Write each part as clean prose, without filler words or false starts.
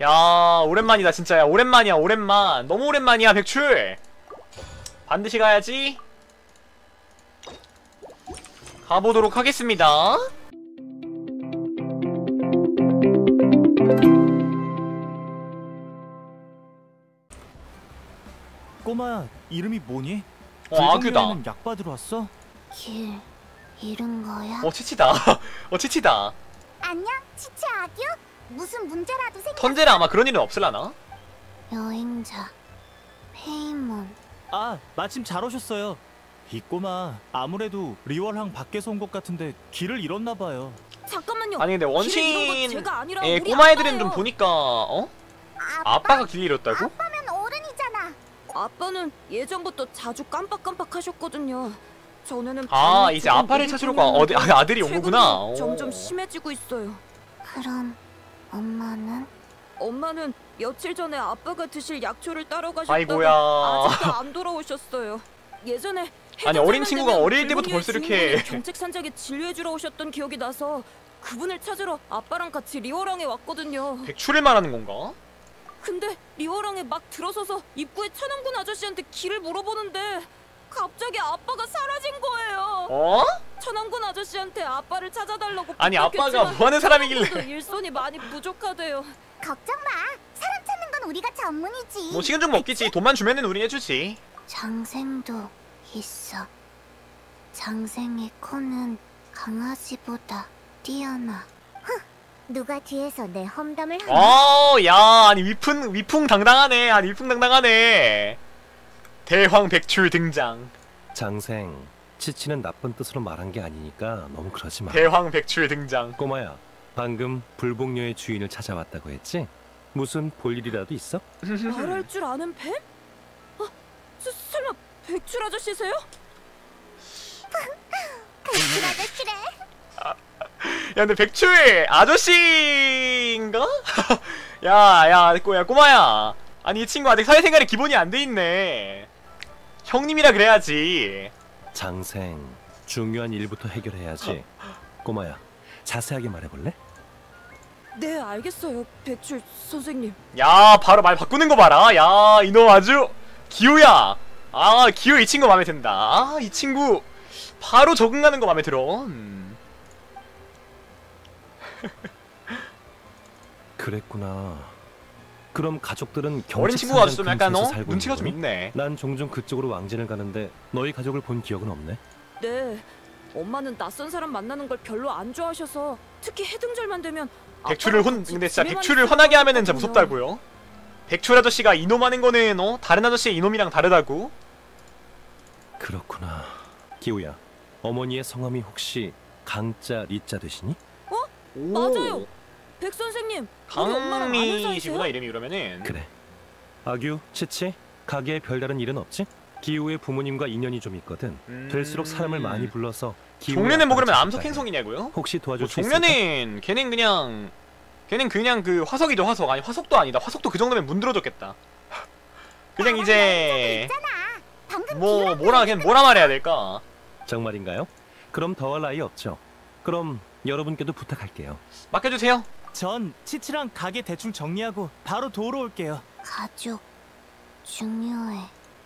야, 오랜만이다 진짜야. 오랜만이야, 오랜만. 너무 오랜만이야, 백출. 반드시 가야지. 가보도록 하겠습니다. 꼬마야, 이름이 뭐니? 아규다. 불광여행은 약 받으러 왔어? 길 잃은 거야? 치치다. 치치다. 안녕, 치치 아규? 무슨 문제라도 생겼어? 턴제는 아마 그런 일은 없을라나? 여행자 페이몬. 아, 마침 잘 오셨어요. 이 꼬마 아무래도 리월항 밖에서 온 것 같은데 길을 잃었나 봐요. 잠깐만요. 아니 근데 원신의 원신의 꼬마애들은 좀 보니까 아빠가 길 잃었다고? 아빠면 어른이잖아. 아빠는 예전부터 자주 깜빡깜빡하셨거든요. 전에는 이제 아빠를 찾으러 아들이 온 거구나. 점점 심해지고 있어요. 그럼 엄마는? 엄마는 며칠 전에 아빠가 드실 약초를 따러 가셨다가 아이고야. 아직도 안 돌아오셨어요. 예전에 아니 어린 친구가 어릴 때부터 벌써 이렇게 경책 산적에 진료해주러 오셨던 기억이 나서 그분을 찾으러 아빠랑 같이 리월항에 왔거든요. 백출을 말하는 건가? 근데 리월항에 막 들어서서 입구에 천왕군 아저씨한테 길을 물어보는데 갑자기 아빠가 사라진 거예요. 천왕군 아저씨한테 아빠를 찾아달라고 아니 아빠가 뭐하는 사람이길래 일손이 많이 부족하대요. 걱정 마. 사람 찾는 건 우리가 전문이지. 뭐 시간 좀 먹겠지. 돈만 주면은 우리 해주지. 장생도 있어. 장생의 코는 강아지보다 뛰어나. 누가 뒤에서 내 험담을 하나? 야, 아니 위풍당당하네. 아니 위풍당당하네. 대황 백출 등장. 장생, 치치는 나쁜 뜻으로 말한 게 아니니까 너무 그러지 마. 대황 백출 등장. 꼬마야, 방금 불복녀의 주인을 찾아왔다고 했지? 무슨 볼일이라도 있어? 말할 줄 아는 뱀? 설마 백출 아저씨세요? 백출 아저씨래. 야 근데 백출 아저씨인가? 야 꼬마야. 아니 이 친구 아직 사회생활에 기본이 안 돼 있네. 형님이라 그래야지. 장생, 중요한 일부터 해결해야지. 꼬마야, 자세하게 말해볼래? 네, 알겠어요, 백출 선생님. 야 바로 말 바꾸는 거 봐라. 야 이놈 아주 기우야. 기우 이 친구 마음에 든다. 이 친구 바로 적응하는 거 마음에 들어. 그랬구나. 그럼 가족들은 어린 친구가 좀 약간 살고 눈치가 좀 있는 거니? 있네. 난 종종 그쪽으로 왕진을 가는데 너희 가족을 본 기억은 없네. 네, 엄마는 낯선 사람 만나는 걸 별로 안 좋아하셔서 특히 해등절만 되면 백출을 근데 진짜 백출을 화나게 하면은 진짜 무섭다고요. 백출 아저씨가 이놈하는 거는 다른 아저씨의 이놈이랑 다르다고. 그렇구나. 기우야, 어머니의 성함이 혹시 강자 리자 되시니? 맞아요. 백 선생님, 우리 엄마랑 아는 강미시구나 사이세요? 이름이. 그러면은 그래. 아규, 치치, 가게에 별다른 일은 없지? 기우의 부모님과 인연이 좀 있거든. 될수록 사람을 많이 불러서 종려는 뭐 그러면 아빠를 암석 찾아야 해. 행성이냐고요? 혹시 도와줄 수 있을까? 종려는 걔는 그냥 그 화석이죠. 화석. 아니 화석도 아니다. 화석도 그 정도면 문드러졌겠다. 그냥 이제 방금 뭐라 말해야 될까? 정말인가요? 그럼 더할 나위 없죠. 그럼 여러분께도 부탁할게요. 맡겨주세요. 전 치치랑 가게 대충 정리하고 바로 도우러 올게요. 가족 중요해.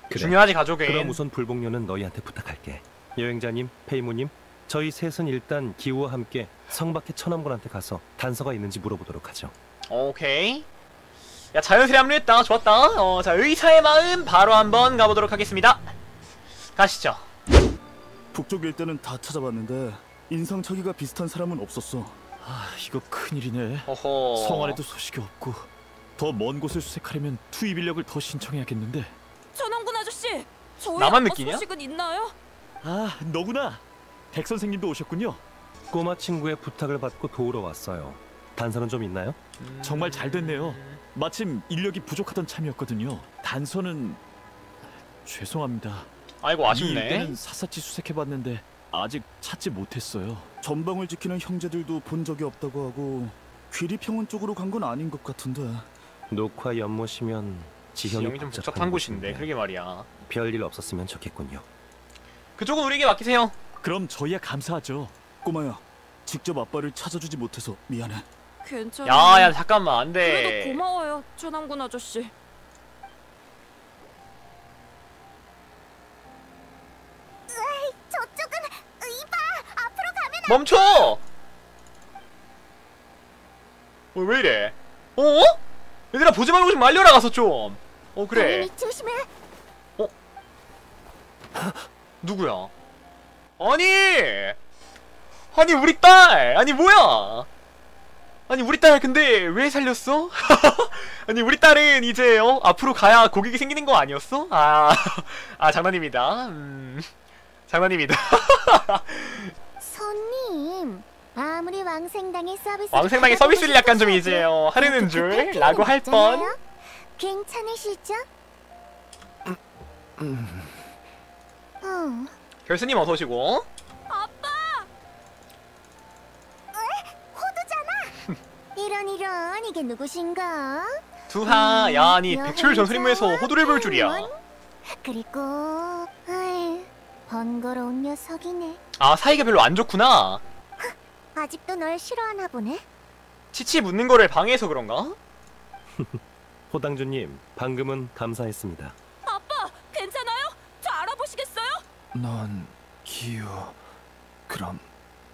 그래. 중요하지 가족은. 그럼 우선 불복녀는 너희한테 부탁할게. 여행자님, 페이모님, 저희 셋은 일단 기우와 함께 성 밖의 천왕군한테 가서 단서가 있는지 물어보도록 하죠. 오케이. 야 자연스레 합류했다. 좋았다. 자 의사의 마음 바로 한번 가보도록 하겠습니다. 가시죠. 북쪽 일대는 다 찾아봤는데 인상착의가 비슷한 사람은 없었어. 이거 큰일이네. 어허. 성 안에도 소식이 없고 더 먼 곳을 수색하려면 투입 인력을 더 신청해야겠는데. 천왕군 아저씨, 저희 나만 아빠 느끼냐? 소식은 있나요? 너구나. 백 선생님도 오셨군요. 꼬마 친구의 부탁을 받고 도우러 왔어요. 단서는 좀 있나요? 정말 잘 됐네요. 마침 인력이 부족하던 참이었거든요. 단서는 죄송합니다. 아이고 이 아쉽네. 일대는 샅샅이 수색해봤는데 아직 찾지 못했어요. 전방을 지키는 형제들도 본 적이 없다고 하고 귀리평원 쪽으로 간 건 아닌 것 같은데. 녹화 연못이면 지형이 좀 복잡한 곳인데 그러게 말이야. 별일 없었으면 좋겠군요. 그쪽은 우리에게 맡기세요. 그럼 저희야 감사하죠. 꼬마야, 직접 아빠를 찾아주지 못해서 미안해. 괜찮아요. 야야 잠깐만 그래도 안돼. 고마워요, 천왕군 아저씨. 저쪽은 이봐. 앞으로 가면 멈춰! 왜 이래? 어? 얘들아 보지 말고 좀 말려라 가서 좀. 그래. 당연히 조심해. 누구야? 아니 우리 딸! 아니 뭐야? 아니 우리 딸 근데 왜 살렸어? 아니 우리 딸은 이제 앞으로 가야 고객이 생기는 거 아니었어? 장난입니다. 장난입니다. 손님, 아무리 왕생당의 왕생당의 서비스를 약간 좀 이제 하려는 줄 라고 할 뻔. 괜찮으시죠? 결수님 어서 오시고. 호두잖아. 이런 이게 누구신가? 두하 야 아니 백출 전설임무에서 호두를 볼 줄이야. 그리고 번거로운 녀석이네. 사이가 별로 안 좋구나. 아직도 널 싫어하나 보네. 치치 묻는 거를 방해해서 그런가? 호당주님, 방금은 감사했습니다. 아빠, 괜찮아요? 저 알아보시겠어요? 넌 기우. 그럼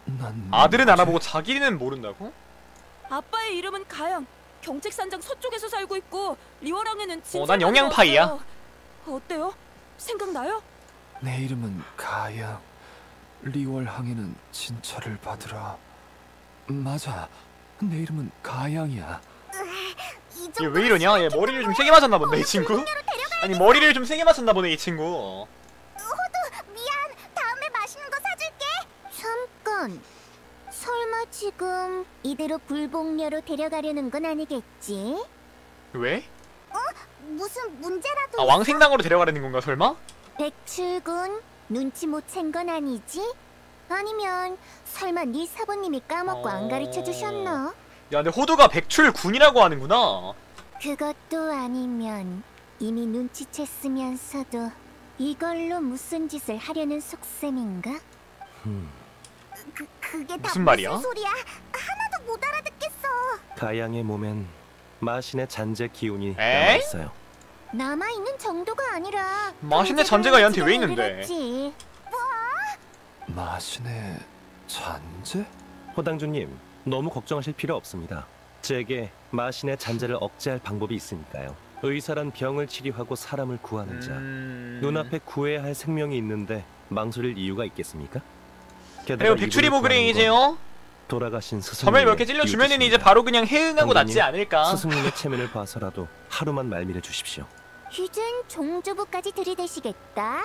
난 아들은 알아보고 자기는 모른다고? 아빠의 이름은 가양. 경책산장 서쪽에서 살고 있고 리워랑에는 진짜 난 영양파이야. 어때요? 생각나요? 내 이름은 가양. 리월항에는 진찰을 받으라. 맞아. 내 이름은 가양이야. 얘 왜 이러냐? 얘 머리를 좀 세게 맞았나 본데 이 친구? 아니 머리를 좀 세게 맞았나 보네 이 친구. 미안. 다음에 맛있는 거 사줄게. 잠깐. 설마 지금 이대로 불복녀로 데려가려는 건 아니겠지? 왜? 무슨 문제라도 왕생당으로 데려가려는 건가 설마? 백출군 눈치 못 챈 건 아니지? 아니면 설마 네 사부님이 까먹고 안 가르쳐 주셨나? 야 근데 호두가 백출군이라고 하는구나. 그것도 아니면 이미 눈치챘으면서도 이걸로 무슨 짓을 하려는 속셈인가? 그게 다 무슨 말이야? 무슨 소리야? 하나도 못 알아듣겠어. 가양의 몸엔 마신의 잔재 기운이 에이? 남아있어요. 남아있는 정도가 아니라 마신의 잔재가 얘한테 왜 있는데? 이랬지. 마신의 잔재? 호당주님, 너무 걱정하실 필요 없습니다. 제게 마신의 잔재를 억제할 방법이 있으니까요. 의사란 병을 치료하고 사람을 구하는 자. 눈앞에 구해야 할 생명이 있는데 망설일 이유가 있겠습니까? 그리고 백출이 보그레 이제요. 돌아가신 스승님. 점을 몇 개 찔러주면은 이제 바로 그냥 해응하고 낫지 않을까. 스승님의 체면을 봐서라도 하루만 말미래 주십시오. 이젠 종주부까지 들이대시겠다.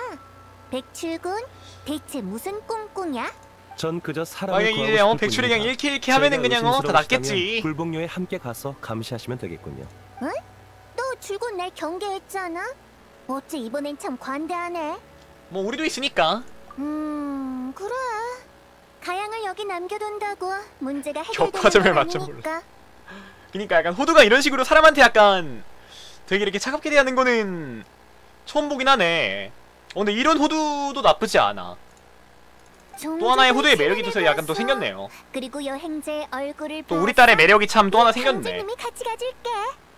백출군, 대체 무슨 꿍꿍이야? 전 그저 사람을 이제 구하고 싶을 백출이 그냥 뿐입니다. 이렇게 하면은 제가 그냥 다 의심스러우시다면 낫겠지. 불복료에 함께 가서 감시하시면 되겠군요. 너 줄곧 날 경계했잖아. 어째 이번엔 참 관대하네. 뭐 우리도 있으니까. 그래. 가양을 여기 남겨둔다고 문제가 해결되는 격화점을 건 맞춰 아니니까. 그니까 약간 호두가 이런 식으로 사람한테 약간 되게 이렇게 차갑게 대하는 거는 처음 보긴 하네. 근데 이런 호두도 나쁘지 않아. 또 하나의 호두의 매력이 또 약간 또 생겼네요. 그리고 여행자의 얼굴을 또 우리 딸의 매력이 참 또 하나 생겼네. 형제님이 같이 가줄게.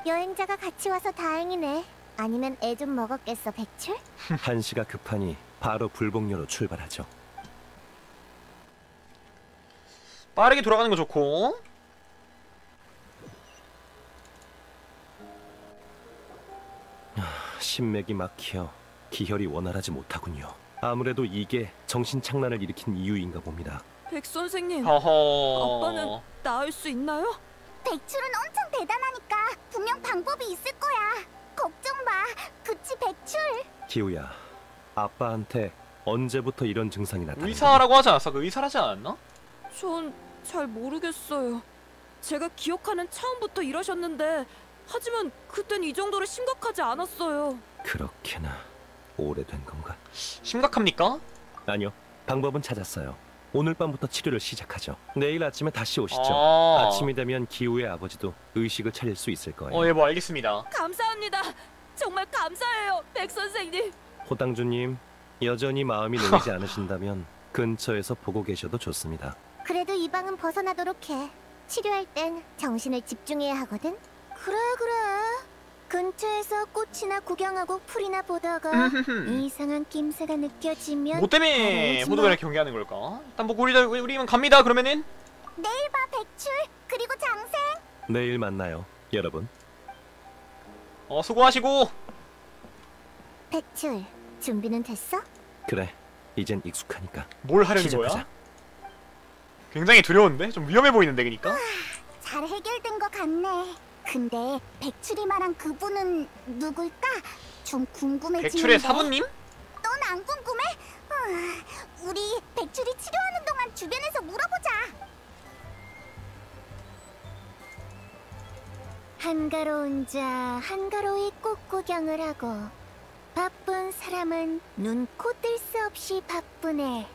여행자가 같이 와서 다행이네. 아니면 애 좀 먹었겠어, 백출? 한시가 급하니 바로 불복료로 출발하죠. 빠르게 돌아가는 거 좋고. 신맥이 막혀 기혈이 원활하지 못하군요. 아무래도 이게 정신착란을 일으킨 이유인가 봅니다. 백 선생님, 허허. 아빠는 나을 수 있나요? 백출은 엄청 대단하니까 분명 방법이 있을 거야. 걱정 마. 그치, 백출? 기우야, 아빠한테 언제부터 이런 증상이 나타난 거니? 의사라고 하지 않았어? 그 의사라지 않았나? 전 잘 모르겠어요. 제가 기억하는 처음부터 이러셨는데 하지만 그땐 이 정도로 심각하지 않았어요. 그렇게나 오래된 건가? 심각합니까? 아니요, 방법은 찾았어요. 오늘 밤부터 치료를 시작하죠. 내일 아침에 다시 오시죠. 아. 아침이 되면 기우의 아버지도 의식을 차릴 수 있을 거예요. 예, 뭐 알겠습니다. 감사합니다. 정말 감사해요, 백 선생님. 호당주님, 여전히 마음이 놓이지 않으신다면 근처에서 보고 계셔도 좋습니다. 그래도 이 방은 벗어나도록 해. 치료할 땐 정신을 집중해야 하거든. 그래. 근처에서 꽃이나 구경하고 풀이나 보다가 이상한 낌새가 느껴지면 뭐 때문에 바로 호두가 이렇게 경계하는 걸까? 일단 뭐 우리만 갑니다. 그러면은 내일 봐, 백출. 그리고 장생. 내일 만나요, 여러분. 수고하시고. 백출, 준비는 됐어? 그래, 이젠 익숙하니까. 뭘 하려는 시작하자. 거야? 굉장히 두려운데? 좀 위험해 보이는데 그니까? 잘 해결된 것 같네. 근데 백출이 말한 그분은 누굴까? 좀 궁금해지는데. 백출의 사부님? 넌 안 궁금해? 우리 백출이 치료하는 동안 주변에서 물어보자. 한가로운 자 한가로이 꽃 구경을 하고 바쁜 사람은 눈, 코 뜰 수 없이 바쁘네.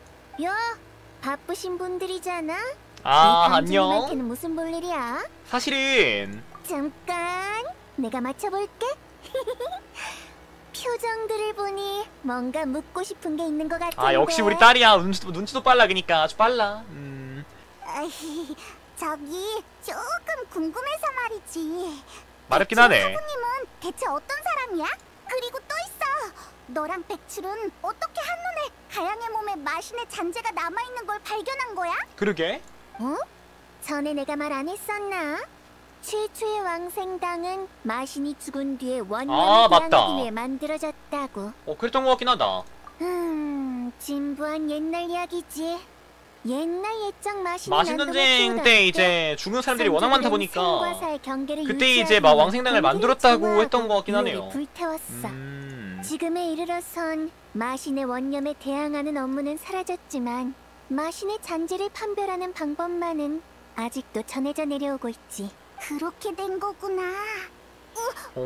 야, 바쁘신 분들이잖아? 안녕. 이한테는 무슨 볼 일이야? 사실은 잠깐, 내가 맞춰볼게. 표정들을 보니 뭔가 묻고 싶은 게 있는 것 같은데. 역시 우리 딸이야. 눈치도 빨라. 그니까 아주 빨라. 아이, 저기 조금 궁금해서 말이지. 마렵긴 하네. 사부님은 대체 어떤 사람이야? 그리고 또 있어. 너랑 백출은 어떻게 한눈에 가양의 몸에 마신의 잔재가 남아있는 걸 발견한 거야? 그러게. 어? 전에 내가 말 안 했었나? 최초의 왕생당은 마신이 죽은 뒤에 원년을 맞다. 대항하기 위해 만들어졌다고. 그랬던 것 같긴 하다. 진부한 옛날 이야기지. 옛날 옛적 마신이 마신 전쟁 때 이제 죽은 사람들이 워낙 많다 보니까 그때 이제 막 왕생당을 만들었다고 했던 것 같긴 하네요. 불태웠어. 지금에 이르러선 마신의 원념에 대항하는 업무는 사라졌지만 마신의 잔재를 판별하는 방법만은 아직도 전해져 내려오고 있지. 그렇게 된 거구나.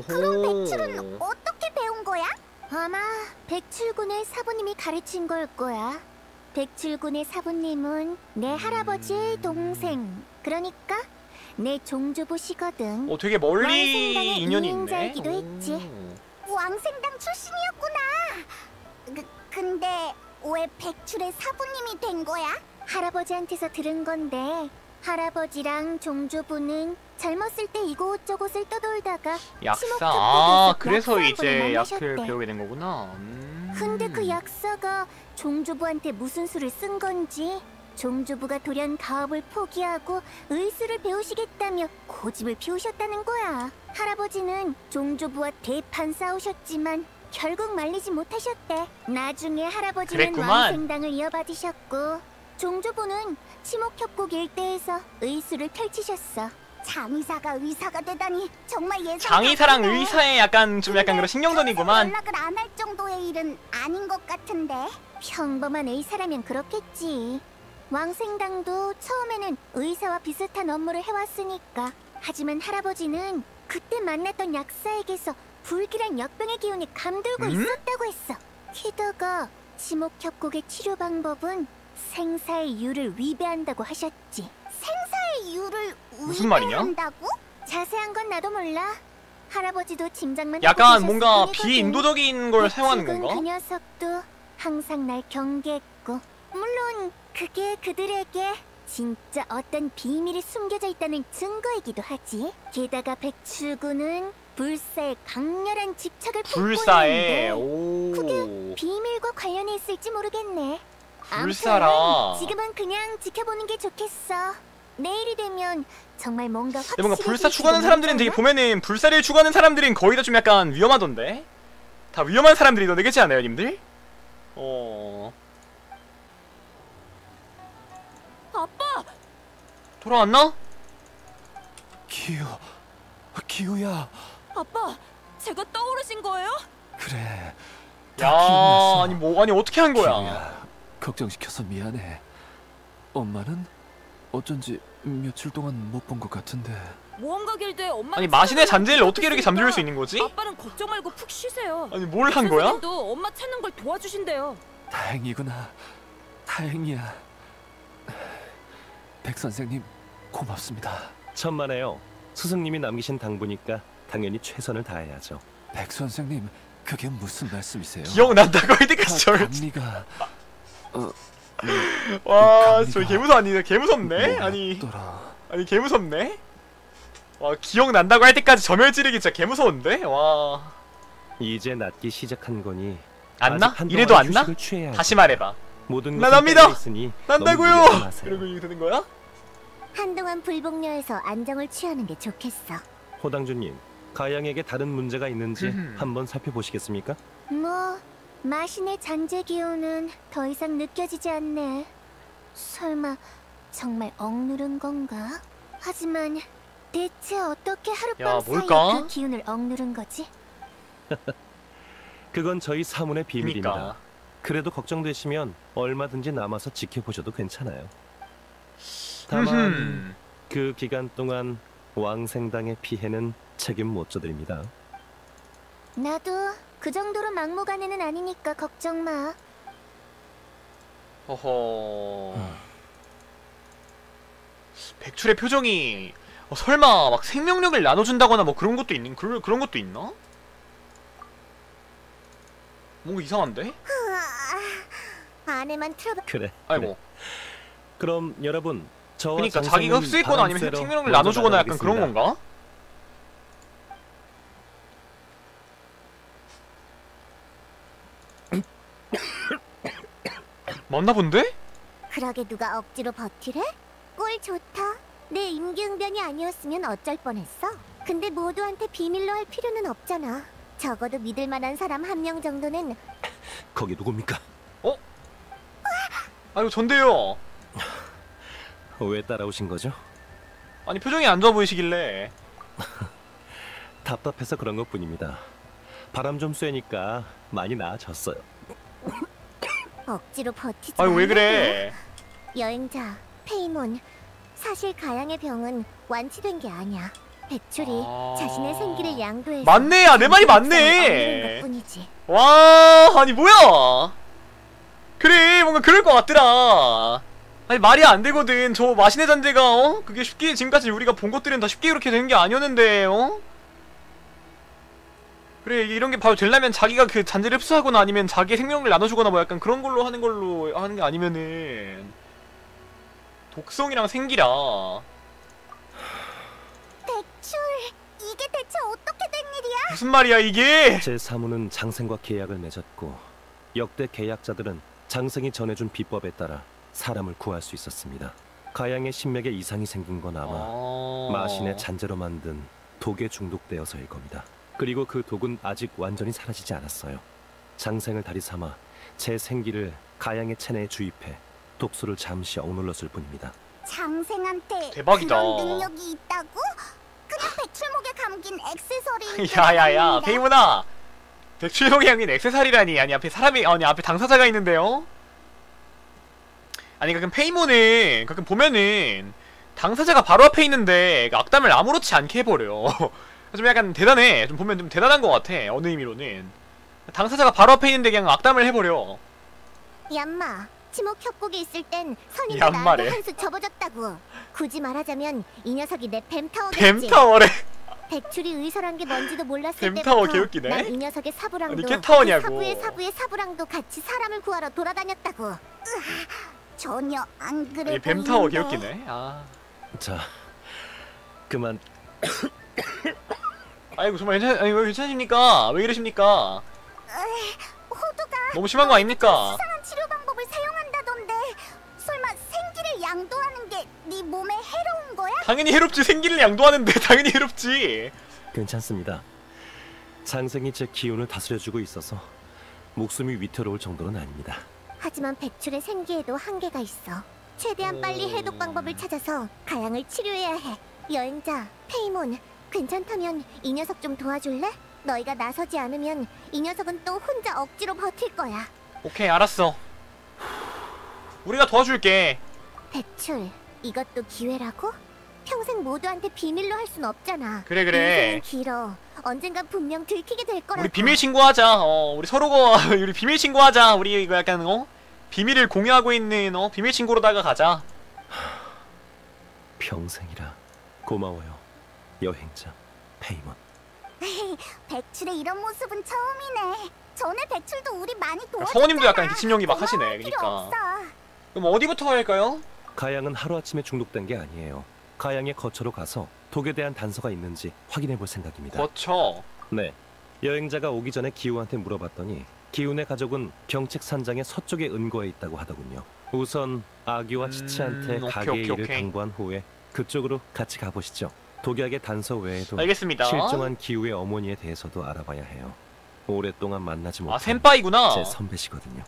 그럼 백출은 어떻게 배운 거야? 아마 백출군의 사부님이 가르친 걸 거야. 백출군의 사부님은 내 할아버지의 동생, 그러니까 내 종조부시거든. 되게 멀리 왕생당의 인연이 있네. 이행자이기도 했지. 왕생당 출신이었구나. 근데 왜 백출의 사부님이 된 거야? 할아버지한테서 들은 건데 할아버지랑 종조부는 젊었을 때 이곳저곳을 떠돌다가 약사. 그래서 이제 약을 배우게 된 거구나. 근데 그 약사가 종조부한테 무슨 수를 쓴 건지 종조부가 돌연 가업을 포기하고 의술을 배우시겠다며 고집을 피우셨다는 거야. 할아버지는 종조부와 대판 싸우셨지만 결국 말리지 못하셨대. 나중에 할아버지는 그랬구만. 왕생당을 이어받으셨고 종조부는 치목협곡 일대에서 의술을 펼치셨어. 장의사가 의사가 되다니 정말 예상. 장의사랑 의사의 약간 그런 신경전이구만. 연락을 안 할 정도의 일은 아닌 것 같은데. 평범한 의사라면 그렇겠지. 왕생당도 처음에는 의사와 비슷한 업무를 해왔으니까. 하지만 할아버지는 그때 만났던 약사에게서 불길한 역병의 기운이 감돌고 있었다고 했어. 게다가 치목협곡의 치료 방법은 생사의 유를 위배한다고 하셨지. 생사의 유를 무슨 말이냐? 위배한다고? 자세한 건 나도 몰라. 할아버지도 짐작만 약간 하고 뭔가 계셨을 비인도적인 걸 사용하는 백출군 건가? 그 녀석도 항상 날 경계했고, 물론 그게 그들에게 진짜 어떤 비밀이 숨겨져 있다는 증거이기도 하지. 게다가 백출군은 불사에 강렬한 집착을 품고 불사에. 있는데 그게 비밀과 관련이 있을지 모르겠네. 불사라. 아무튼 지금은 그냥 지켜보는 게 좋겠어. 내일이 되면 정말 뭔가 근데 뭔가 불사 추구하는 사람들은 되게 보면은 불사를 추구하는 사람들은 거의 다 좀 약간 위험하던데? 다 위험한 사람들이던데, 그렇지 않아요, 님들? 아빠! 돌아왔나? 기우야. 아빠! 제가 떠오르신 거예요? 그래. 야, 아니 어떻게 한 거야? 기우야, 걱정시켜서 미안해. 엄마는 어쩐지 며칠 동안 못 본 것 같은데. 모험가 길드에 엄마. 아니 마신의 잔재를 어떻게 이렇게 잠재울 수 있는 거지? 아빠는 걱정 말고 푹 쉬세요. 아니 뭘 한 거야? 선생님도 엄마 찾는 걸 도와주신대요. 다행이구나. 다행이야. 백 선생님 고맙습니다. 천만에요. 스승님이 남기신 당부니까 당연히 최선을 다해야죠. 백 선생님, 그게 무슨 말씀이세요? 기억난다고 이때까지 절. 감리가 와, 감리가 저 개무서 아니네. 개무섭네. 뭐였더라? 아니 아니 개무섭네. 와 기억난다고 할 때까지 점열 찌르기 진짜 개무서운데? 와. 이제 낫기 시작한 거니 안 나? 아직 한동안 이래도 안 나? 휴식을 취해야 다시 말해봐. 모든 나 것은 납니다. 깔려 있으니 너무 난다고요! 무리하지 마세요. 이러고 이게 되는 거야? 한동안 불복녀에서 안정을 취하는 게 좋겠어. 호당주님, 가양에게 다른 문제가 있는지 흠. 한번 살펴보시겠습니까? 뭐 마신의 잔재 기운은 더 이상 느껴지지 않네. 설마 정말 억누른 건가? 하지만 대체 어떻게 야, 하룻밤 사이에 뭘까? 그 기운을 억누른 거지? 그건 저희 사문의 비밀입니다. 그니까. 그래도 걱정되시면 얼마든지 남아서 지켜보셔도 괜찮아요. 다만 흠흠. 그 기간 동안 왕생당의 피해는 책임 못 져드립니다. 나도 그 정도로 막무가내는 아니니까 걱정 마. 허허. 백출의 표정이 설마 막 생명력을 나눠준다거나 뭐 그런 것도 있는 그런 것도 있나? 뭔가 이상한데? 안에만 틀어봐. 그래. 아이고. 그럼 여러분, 저와 그러니까 장성은 자기가 흡수했거나 아니면 바람쐬러 생명력을 먼저 나눠주거나 약간 그런 나가보겠습니다. 건가? 맞나 본데? 그러게 누가 억지로 버티래? 꼴 좋다. 내 임기응변이 아니었으면 어쩔 뻔했어. 근데 모두한테 비밀로 할 필요는 없잖아. 적어도 믿을 만한 사람 한 명 정도는. 거기 누굽니까? 아이고 전데요. 왜 따라오신 거죠? 아니 표정이 안 좋아 보이시길래. 답답해서 그런 것뿐입니다. 바람 좀 쐬니까 많이 나아졌어요. 억지로 버티지 아이고 왜 말라고. 그래? 여행자, 페이몬. 사실 가양의 병은 완치된 게 아니야. 백출이 아. 자신의 생기를 양도해서 맞네, 야, 내 말이 맞네. 억누른 것뿐이지. 와 아니 뭐야? 그래 뭔가 그럴 것 같더라. 아니 말이 안 되거든. 저 마신의 잔재가 그게 쉽게 지금까지 우리가 본 것들은 다 쉽게 그렇게 되는 게 아니었는데 그래 이런 게 바로 되려면 자기가 그 잔재를 흡수하거나 아니면 자기의 생명을 나눠주거나 뭐 약간 그런 걸로 하는 게 아니면은 독성이랑 생기라. 백출, 이게 대체 어떻게 된 일이야? 무슨 말이야 이게? 제 사무는 장생과 계약을 맺었고 역대 계약자들은 장생이 전해준 비법에 따라 사람을 구할 수 있었습니다. 가양의 신맥에 이상이 생긴 건 아마 마신의 잔재로 만든 독에 중독되어서일 겁니다. 그리고 그 독은 아직 완전히 사라지지 않았어요. 장생을 다리 삼아 제 생기를 가양의 체내에 주입해 독소를 잠시 억눌렀을 뿐입니다. 장생한테 대박이다. 그런 능력이 있다고? 그냥 백출목에 감긴 액세서리. 야야야 페이문아 백출용이 형인 액세서리라니. 아니 앞에 사람이 아니 앞에 당사자가 있는데요? 아니 가끔 페이몬은 가끔 보면은 당사자가 바로 앞에 있는데 악담을 아무렇지 않게 해버려. 좀 약간 대단해. 좀 보면 좀 대단한 것 같아. 어느 의미로는 당사자가 바로 앞에 있는데 그냥 악담을 해버려. 얌마, 지목 협곡에 있을 땐 선임이 얌마래. 나한테 한 수 접어줬다고. 굳이 말하자면 이 녀석이 내 뱀타워겠지. 뱀타워래. 백출이 의설한 게 뭔지도 몰랐을 뱀타워 때부터 개웃기네. 난 이 녀석의 사부랑도 아니, 캣타워냐고. 그 사부의 사부랑도 같이 사람을 구하러 돌아다녔다고. 으아, 전혀 안 그래 아니 뱀타워 보이는데. 개웃기네. 아 자, 그만. 아이고 정말 아니 왜 괜찮으십니까? 왜 이러십니까? 호두가 너무 심한 거 아닙니까? 수상한 치료 방법을 사용한다던데. 설마 생기를 양도하는 게 네 몸에 해로운 거야? 당연히 해롭지. 생기를 양도하는데 당연히 해롭지. 괜찮습니다. 장생이 제 기운을 다스려주고 있어서 목숨이 위태로울 정도는 아닙니다. 하지만 백출의 생기에도 한계가 있어. 최대한 빨리 해독 방법을 찾아서 가양을 치료해야 해. 여행자, 페이몬, 괜찮다면 이 녀석 좀 도와줄래? 너희가 나서지 않으면 이 녀석은 또 혼자 억지로 버틸 거야. 오케이 알았어. 우리가 도와줄게. 백출, 이것도 기회라고? 평생 모두한테 비밀로 할 순 없잖아. 그래, 그래. 인생은 길어. 언젠간 분명 들키게 될 거라고. 우리 비밀 신고하자. 우리 서로가 우리 비밀 신고하자. 우리 이거 약간 비밀을 공유하고 있는 비밀 신고로다가 가자. 평생이라 고마워요, 여행자 페이몬. 백출의 이런 모습은 처음이네. 전에 백출도 우리 많이 도와줬잖아. 성우님도 약간 기침용이 막 하시네. 고마워할 필요 그러니까. 없어. 그럼 어디부터 할까요? 가양은 하루아침에 중독된 게 아니에요. 가양의 거처로 가서 독에 대한 단서가 있는지 확인해 볼 생각입니다. 거쳐. 네. 여행자가 오기 전에 기우한테 물어봤더니 기우네 가족은 경책 산장의 서쪽에 은거해 있다고 하더군요. 우선 아기와 치치한테 오케이, 가게의 오케이, 일을 오케이. 당부한 후에 그쪽으로 같이 가보시죠. 독약의 단서 외에도 알겠습니다. 실종한 기우의 어머니에 대해서도 알아봐야 해요. 오랫동안 만나지 아, 못한 센파이구나. 제 선배시거든요.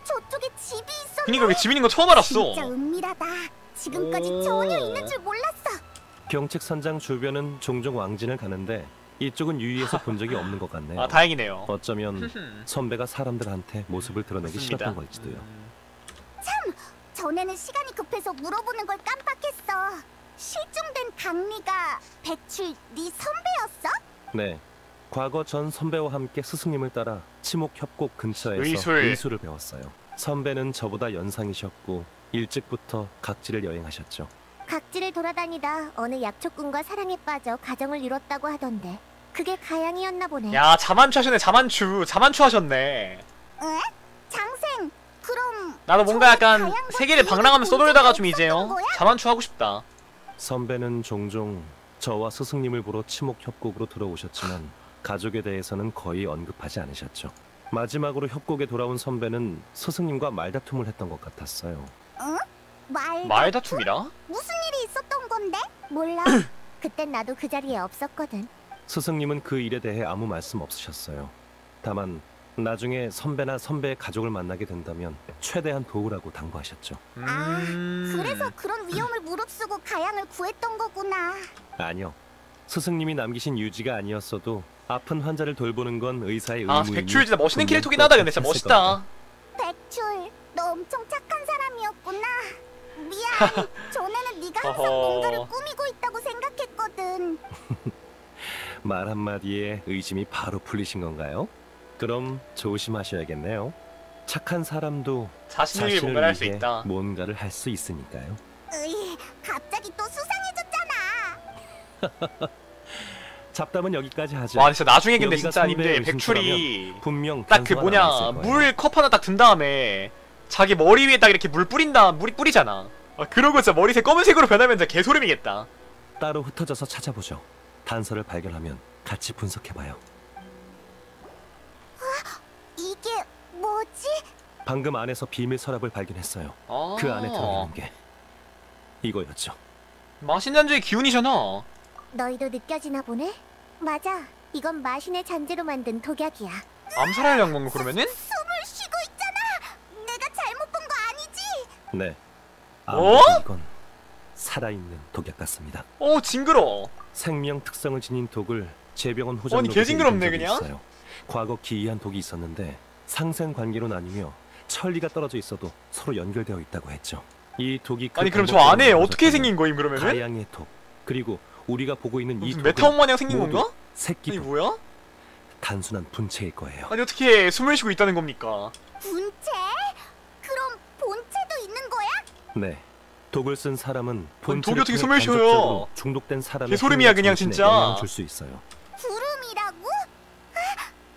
저쪽에 집이 있었네. 그니까 왜 집 있는 거 처음 알았어. 진짜 은밀하다. 지금까지 오. 전혀 있는 줄 몰랐어. 경책 산장 주변은 종종 왕진을 가는데 이쪽은 유의해서 본 적이 없는 것 같네요. 아, 다행이네요. 어쩌면 선배가 사람들한테 모습을 드러내기 맞습니다. 싫었던 걸지도요. 전에는 시간이 급해서 물어보는 걸 깜빡했어. 실종된 강리가 배출 네 선배였어? 네. 과거 전 선배와 함께 스승님을 따라 치목 협곡 근처에서 의술. 의술을 배웠어요. 선배는 저보다 연상이셨고 일찍부터 각지를 여행하셨죠. 각지를 돌아다니다 어느 약초꾼과 사랑에 빠져 가정을 이뤘다고 하던데 그게 가양이었나 보네. 야, 자만추 하셨네. 자만추 하셨네. 에? 장생, 그럼 나도 뭔가 약간 가양 세계를 같은 방랑하면서 일이 떠돌다가 없었던 좀 이제요. 거야? 자만추 하고 싶다. 선배는 종종 저와 스승님을 보러 치목 협곡으로 들어오셨지만 가족에 대해서는 거의 언급하지 않으셨죠. 마지막으로 협곡에 돌아온 선배는 스승님과 말다툼을 했던 것 같았어요. 말다툼이라? 무슨 일이 있었던 건데? 몰라. 그땐 나도 그 자리에 없었거든. 스승님은 그 일에 대해 아무 말씀 없으셨어요. 다만 나중에 선배나 선배의 가족을 만나게 된다면 최대한 도우라고 당부하셨죠. 그래서 그런 위험을 무릅쓰고 가양을 구했던 거구나. 아니요. 스승님이 남기신 유지가 아니었어도 아픈 환자를 돌보는 건 의사의 아, 의무이니 백출 진짜 멋있는 분명 캐릭터긴 하다. 근데 진짜 똑같았을 멋있다. 백출, 너 엄청 착한 사람이었구나. 미안. 전에는 네가 항상 어허. 뭔가를 꾸미고 있다고 생각했거든. 말 한마디에 의심이 바로 풀리신 건가요? 그럼 조심하셔야겠네요. 착한 사람도 자신을 위해 자신을 뭔가를 할 수 위해 있다. 뭔가를 할 수 있으니까요. 으이, 갑자기 또 수상해졌잖아. 잡담은 여기까지 하죠. 와, 진짜 나중에 근데 여기가 진짜 선배의 님들 의심처라면 백출이 분명 딱 그 단서가 남아 뭐냐 있을 거예요. 물 컵 하나 딱 든 다음에 자기 머리 위에 딱 이렇게 물 뿌린다. 물이 뿌리잖아. 그러고 진짜 머리색 검은색으로 변하면 진짜 개소름이겠다. 따로 흩어져서 찾아보죠. 단서를 발견하면 같이 분석해봐요. 이게 뭐지? 방금 안에서 비밀 서랍을 발견했어요. 그 안에 들어있는 게 이거였죠. 맛있는 잔주의 기운이잖아. 너희도 느껴지나 보네? 맞아. 이건 마신의 잔재로 만든 독약이야. 암살하려는 건가 그러면은? 숨을 쉬고 있잖아. 내가 잘못 본 거 아니지? 네. 어? 아무래도 이건 살아있는 독약 같습니다. 징그러. 생명 특성을 지닌 독을 재병원 후전 아니, 로봇에 개징그럽네, 입은 적이 그냥? 있어요. 과거 기이한 독이 있었는데 상생 관계로 나뉘며 천리가 떨어져 있어도 서로 연결되어 있다고 했죠. 이 독이 그 아니 그럼 저 방법대로 안에 어떻게 만들어졌다면 생긴 거임 그러면은? 가양의 독 그리고 우리가 보고 있는 이 무슨 독은 메타몬 마냥 생긴 모두 건가? 새끼 아니 독, 뭐야? 단순한 분체일 거예요. 아니 어떻게 숨을 쉬고 있다는 겁니까? 분체? 그럼 본체도 있는 거야? 네. 독을 쓴 사람은 독이 본체를 어떻게 통해 숨을 쉬어요? 간접적으로 중독된 사람의 개소름이야, 그냥 정신에 진짜. 영향을 줄 수 있어요. 구름이라고?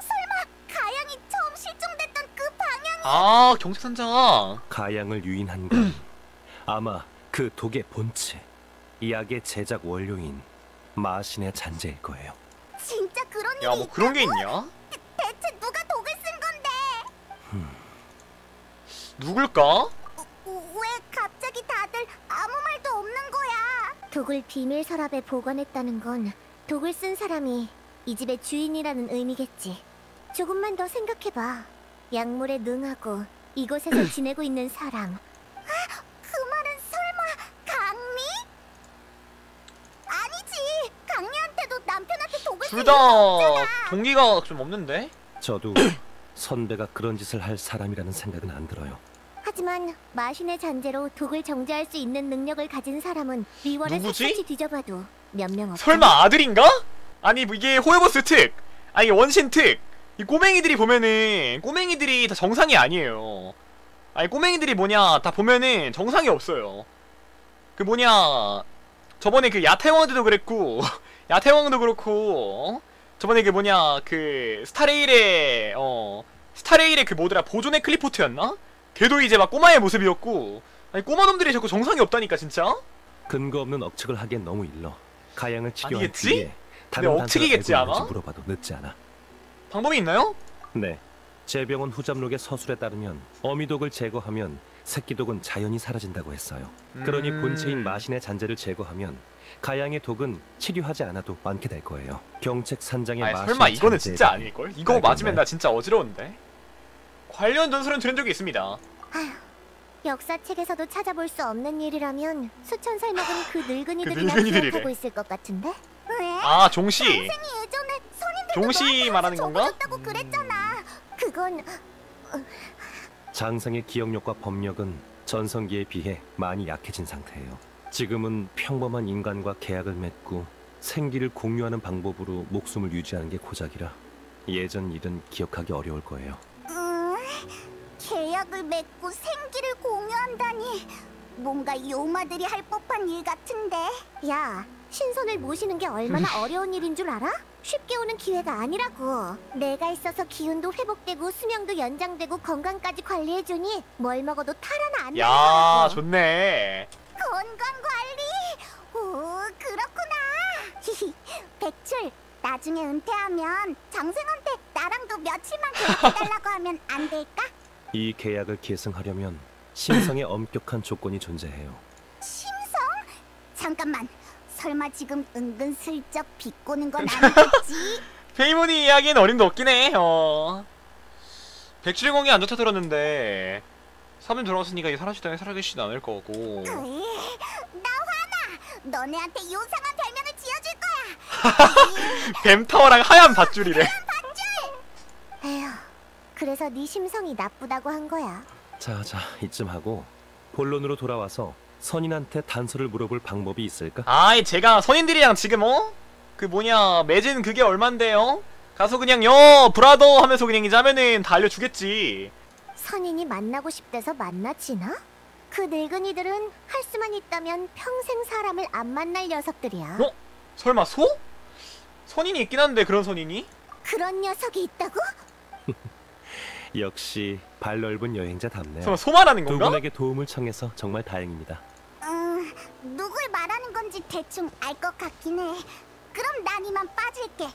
설마 가양이 처음 실종됐던 그 방향? 아 경찰선장. 가양을 유인한 건 아마 그 독의 본체, 이 약의 제작 원료인 마신의 잔재일 거예요. 진짜 그런 일이 야 뭐 그런 게 있다고? 있냐? 대체 누가 독을 쓴 건데? 누굴까? 왜 갑자기 다들 아무 말도 없는 거야? 독을 비밀 서랍에 보관했다는 건 독을 쓴 사람이 이 집의 주인이라는 의미겠지. 조금만 더 생각해봐. 약물에 능하고 이곳에서 지내고 있는 사람. 그 말은 설마 강미? 아니지. 강미한테도 남편한테 독을 쓴 둘 다 이유가 없잖아. 동기가 좀 없는데? 저도 선배가 그런 짓을 할 사람이라는 생각은 안 들어요. 하지만 마신의 잔재로 독을 정제할 수 있는 능력을 가진 사람은 리월을 누구지? 샅샅이 뒤져봐도 몇 명 없다. 설마 아들인가? 아니 뭐 이게 호에버스 특 아니 이게 원신 특 이 꼬맹이들이 보면은 꼬맹이들이 다 정상이 아니에요. 아니 꼬맹이들이 뭐냐 다 보면은 정상이 없어요. 그 뭐냐 저번에 그 야태왕도 그랬고 야태왕도 그렇고 저번에 그 뭐냐 그 스타레일의 스타레일의 그 뭐더라 보존의 클리포트였나? 걔도 이제 막 꼬마의 모습이었고 아니 꼬마놈들이 자꾸 정상이 없다니까 진짜? 근거 없는 억측을 하기엔 너무 일러. 가양을 치료한 아니겠지? 뒤에 다른 근데 억측이겠지, 단서가 알고 아마? 있는지 물어봐도 늦지 않아. 방법이 있나요? 네. 제병원 후잡록의 서술에 따르면 어미독을 제거하면 새끼독은 자연히 사라진다고 했어요. 그러니 본체인 마신의 잔재를 제거하면 가양의 독은 치료하지 않아도 많게 될 거예요. 경책 산장의 아니 마신의 설마 이거는 잔재에 진짜 대해 아닐걸? 이거 알겠나요? 맞으면 나 진짜 어지러운데? 관련 전설은 들은 적이 있습니다. 역사책에서도 찾아볼 수 없는 일이라면 수천 살 먹은 그 늙은이들이나 늙은이들이래. 기억하고 있을 것 같은데? 왜? 아 종씨! 예전에 선임들도 종씨 말하는 건가? 적어줬다고 그랬잖아. 그건 장상의 기억력과 법력은 전성기에 비해 많이 약해진 상태예요. 지금은 평범한 인간과 계약을 맺고 생기를 공유하는 방법으로 목숨을 유지하는 게 고작이라 예전 일은 기억하기 어려울 거예요. 계약을 맺고 생기를 공유한다니 뭔가 요마들이 할 법한 일 같은데. 야, 신선을 모시는 게 얼마나 어려운 일인 줄 알아? 쉽게 오는 기회가 아니라고. 내가 있어서 기운도 회복되고 수명도 연장되고 건강까지 관리해주니 뭘 먹어도 탈 하나 안 야 나더라고. 좋네. 건강관리? 오, 그렇구나. 백출, 나중에 은퇴하면 장생한테 나랑도 며칠만 계약해달라고 하면 안 될까? 이 계약을 계승하려면 신성의 엄격한 조건이 존재해요. 심성? 잠깐만, 설마 지금 은근슬쩍 비꼬는 건 아니겠지? 페이몬이 이야기는 어림도 없긴 해. 백출공이 안 좋다 들었는데 3년 돌아왔으니까 이 사람시당에 살아계시진 않을 거고. 나 화나! 너네한테 요상한 별명을 지어줄 거야! 뱀타워랑 하얀 밧줄이래. 에휴, 그래서 네 심성이 나쁘다고 한 거야. 자자 이쯤 하고 본론으로 돌아와서 선인한테 단서를 물어볼 방법이 있을까? 아이 제가 선인들이랑 지금 그 뭐냐 맺은 그게 얼만데요? 가서 그냥 브라더 하면서 그냥 이제 하면은 다 알려주겠지. 선인이 만나고 싶대서 만나지나? 그 늙은이들은 할 수만 있다면 평생 사람을 안 만날 녀석들이야. 어? 설마 소? 선인이 있긴 한데 그런 선인이? 그런 녀석이 있다고? 역시 발 넓은 여행자답네요. 설마 소 말하는 두 건가? 분에게 도움을 청해서 정말 다행입니다. 누굴 말하는 건지 대충 알 것 같긴 해. 그럼 난 이만 빠질게.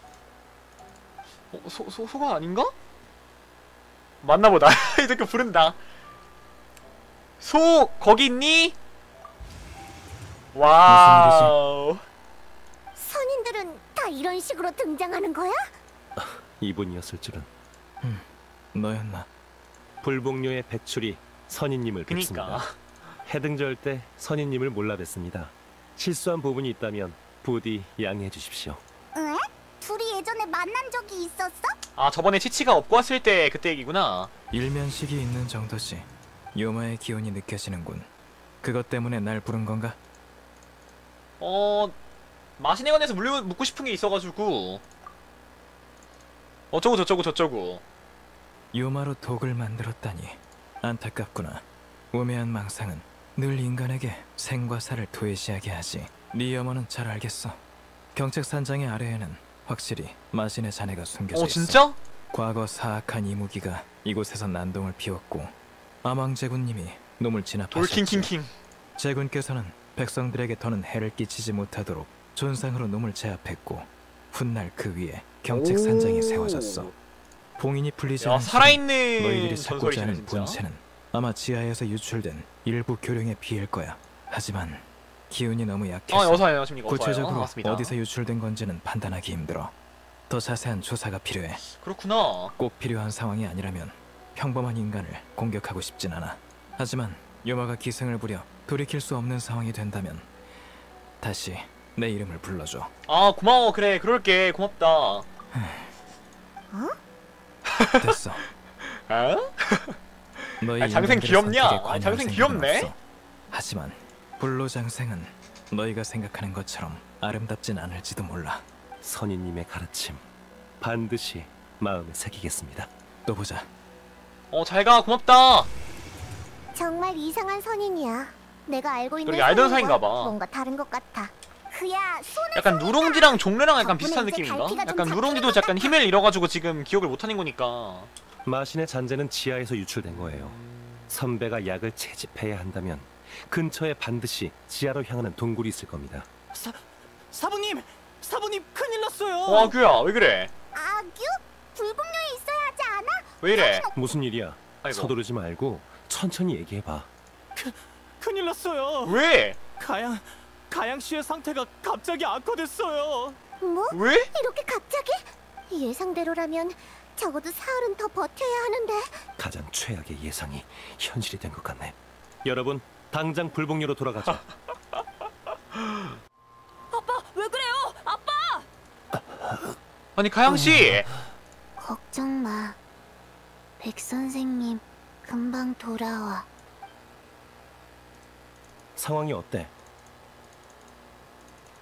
소가 아닌가? 맞나보다. 이렇게 부른다. 소 거기 있니? 와우. 선인들은 다 이런 식으로 등장하는 거야? 이분이었을 줄은. 너였나? 불복녀의 백출이 선인님을 그니까. 뵙습니다. 해등절 때 선인님을 몰라 뵀습니다. 실수한 부분이 있다면 부디 양해해 주십시오. 에? 둘이 예전에 만난 적이 있었어? 아 저번에 치치가 업고 왔을 때 그때 얘기구나. 일면식이 있는 정도지. 요마의 기운이 느껴지는군. 그것 때문에 날 부른 건가? 마신에 관해서 묻고 싶은 게 있어가지고 어쩌고 저쩌고 요마로 독을 만들었다니 안타깝구나. 우매한 망상은 늘 인간에게 생과 사를 도외시하게 하지. 네 염원은 잘 알겠어. 경책산장의 아래에는 확실히 마신의 잔해가 숨겨져 있어. 진짜? 과거 사악한 이무기가 이곳에서 난동을 피웠고 아망제군님이 놈을 진압하셨지. 돌킹킹킹. 제군께서는 백성들에게 더는 해를 끼치지 못하도록 존상으로 놈을 제압했고 훗날 그 위에 경책산장이 세워졌어. 봉인이 풀리지 야 않은 살아있는 너희들이 찾고자 전설이시네 하는 진짜. 본체는 아마 지하에서 유출된 일부 교령에 비일 거야. 하지만 기운이 너무 약해서 어서 안녕하십니까. 구체적으로 반갑습니다. 어디서 유출된 건지는 판단하기 힘들어. 더 자세한 조사가 필요해. 그렇구나. 꼭 필요한 상황이 아니라면 평범한 인간을 공격하고 싶진 않아. 하지만 요마가 기승을 부려 돌이킬 수 없는 상황이 된다면 다시 내 이름을 불러줘. 아 고마워. 그래 그럴게. 고맙다. 됐어. 어? 너희 아, 장생 인간들의 귀엽냐? 선택에 아, 관여할 장생 생각은 귀엽네? 없어. 하지만 불로장생은 너희가 생각하는 것처럼 아름답진 않을지도 몰라. 선인님의 가르침 반드시 마음에 새기겠습니다. 또 보자. 잘가. 고맙다. 정말 이상한 선인이야. 내가 알고 있는 그러게, 알던 선인과 사이인가 봐. 뭔가 다른 것 같아. 그야 손을 약간 누룽지랑 종래랑 약간 덕분에 비슷한 이제 느낌인가? 갈피가 좀 약간 잡히는 누룽지도 것 약간 같아. 힘을 잃어가지고 지금 기억을 못하는 거니까. 마신의 잔재는 지하에서 유출된 거예요. 선배가 약을 채집해야 한다면 근처에 반드시 지하로 향하는 동굴이 있을 겁니다. 사부님 큰일 났어요. 아규야 왜 그래? 아규? 불복녀에 있어야 하지 않아? 왜 이래? 무슨 일이야? 아이고. 서두르지 말고 천천히 얘기해봐. 큰일 났어요. 왜? 가양 씨의 상태가 갑자기 악화됐어요. 뭐? 왜? 이렇게 갑자기? 예상대로라면 적어도 사흘은 더 버텨야 하는데. 가장 최악의 예상이 현실이 된 것 같네. 여러분, 당장 불복녀로 돌아가죠. 아빠 왜 그래요? 아빠! 아니 가양씨 걱정 마. 백 선생님 금방 돌아와. 상황이 어때?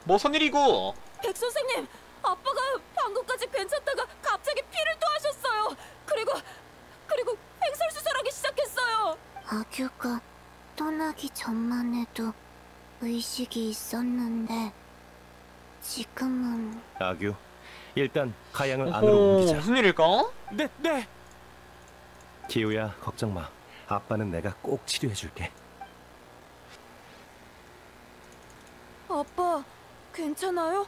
뭐선 일이고? 백 선생님, 아빠가 방금까지 괜찮다가 갑자기 피를 토하셨어요. 그리고 횡설수설하기 시작했어요. 아규가 떠나기 전만 해도 의식이 있었는데 지금은. 아규, 일단 가양을 안으로 오호 옮기자. 무슨 일일까? 네. 기우야, 걱정 마. 아빠는 내가 꼭 치료해줄게. 아빠 괜찮아요?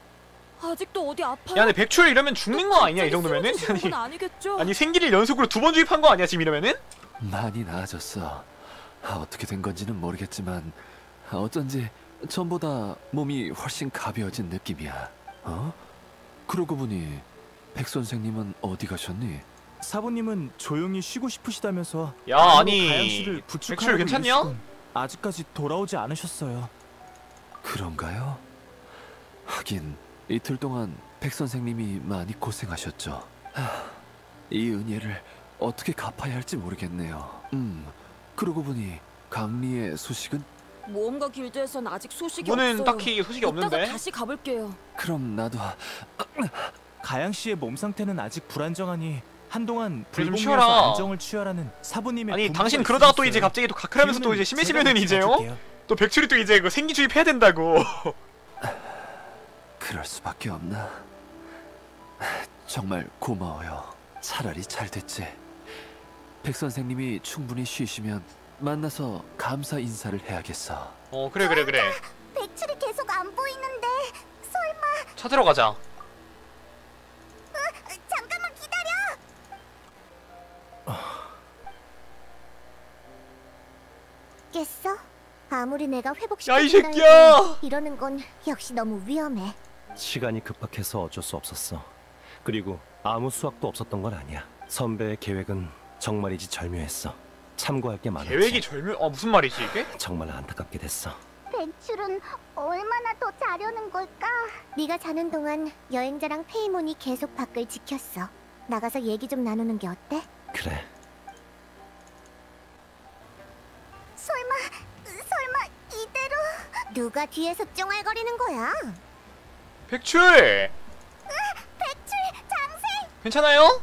아직도 어디 아파요? 야 근데 백출 이러면 죽는 거 아니냐 이 정도면은? 건 아니겠죠? 아니 생기를 연속으로 2번 주입한 거 아니야 지금 이러면은? 많이 나아졌어. 어떻게 된 건지는 모르겠지만 어쩐지 전보다 몸이 훨씬 가벼워진 느낌이야. 어? 그러고 보니 백 선생님은 어디 가셨니? 사부님은 조용히 쉬고 싶으시다면서 야 가양 아니 씨를 백출 부축하라고 괜찮냐? 이러시곤 아직까지 돌아오지 않으셨어요. 그런가요? 하긴 이틀 동안 백 선생님이 많이 고생하셨죠. 이 은혜를 어떻게 갚아야 할지 모르겠네요. 그러고 보니 강리의 소식은? 모험가 길드에선 아직 소식이 이거는 없어요. 딱히 소식이 이따가 없는데? 다시 가볼게요. 그럼 나도. 가양 씨의 몸 상태는 아직 불안정하니 한동안 그래, 좀 불복녀에서 쉬어라. 안정을 취하라는 사부님의 아니 분부가 당신 그러다가 또 있으셨어요. 이제 갑자기 또 가크라면서 또 이제 기운은 심해지면은 제가 이제요? 도와줄게요. 또 백출이 또 이제 그 생기 주입해야 된다고. 그럴 수밖에 없나? 정말 고마워요. 차라리 잘 됐지. 백 선생님이 충분히 쉬시면 만나서 감사 인사를 해야겠어. 그래 백출이 계속 안 보이는데 설마. 찾으러 가자. 잠깐만 기다려. 깼어? 아무리 내가 야, 이 회복시켰다 새끼야! 해도 이러는 건 역시 너무 위험해. 시간이 급박해서 어쩔 수 없었어. 그리고 아무 수확도 없었던 건 아니야. 선배의 계획은 정말이지 절묘했어. 참고할 게 많았지. 계획이 무슨 말이지 이게? 정말 안타깝게 됐어. 백출은 얼마나 더 자려는 걸까? 네가 자는 동안 여행자랑 페이몬이 계속 밖을 지켰어. 나가서 얘기 좀 나누는 게 어때? 그래. 설마 이대로? 누가 뒤에서 쫑알거리는 거야? 백출! 백출 장생! 괜찮아요?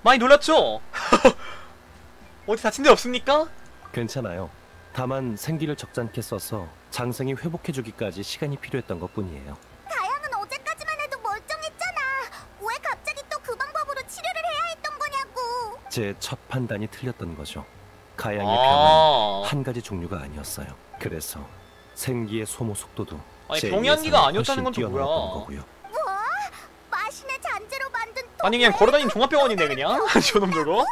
많이 놀랐죠? 어디 다친 데 없습니까? 괜찮아요. 다만 생기를 적잖게 써서 장생이 회복해주기까지 시간이 필요했던 것뿐이에요. 다양은 어제까지만 해도 멀쩡했잖아. 왜 갑자기 또 그 방법으로 치료를 해야 했던 거냐고. 제 첫 판단이 틀렸던 거죠. 가양의 병은 아, 한 가지 종류가 아니었어요. 그래서 생기의 소모 속도도 아니, 제 병이 한기가 예상을 아니었다는 건 훨씬 또 뭐야. 뛰어넘었던 거고요. 뭐? 마신의 잔재로 만든 아니 그냥 걸어다니는 종합병원이네 그냥? 저놈 저거?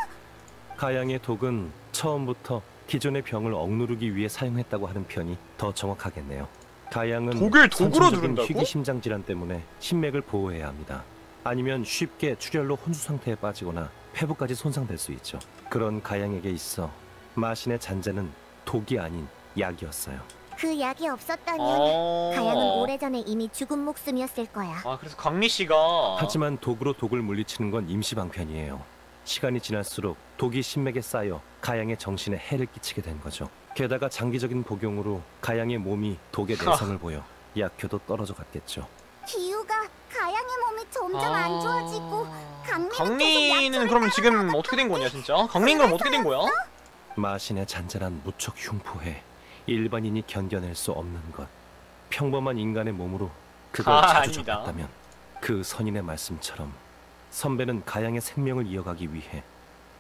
가양의 독은 처음부터 기존의 병을 억누르기 위해 사용했다고 하는 편이 더 정확하겠네요. 가양은 독을 독으로 선천적인 누른다고? 희귀심장 질환 때문에 신맥을 보호해야 합니다. 아니면 쉽게 출혈로 혼수 상태에 빠지거나 폐부까지 손상될 수 있죠. 그런 가양에게 있어 마신의 잔재는 독이 아닌 약이었어요. 그 약이 없었다면 아, 가양은 오래전에 이미 죽은 목숨이었을 거야. 그래서 강리 씨가 하지만 독으로 독을 물리치는 건 임시방편이에요. 시간이 지날수록 독이 신맥에 쌓여 가양의 정신에 해를 끼치게 된 거죠. 게다가 장기적인 복용으로 가양의 몸이 독의 내성을 보여 약효도 떨어져 갔겠죠. 기우가 가양의 몸이 점점 안 좋아지고 강리는 그럼 지금 어떻게 된 거냐 진짜? 강리는 그럼 어떻게 된 거야? 마신의 잔잔한 무척 흉포해 일반인이 견뎌낼 수 없는 것. 평범한 인간의 몸으로 그걸 자주 아닙니다. 접했다면 그 선인의 말씀처럼 선배는 가양의 생명을 이어가기 위해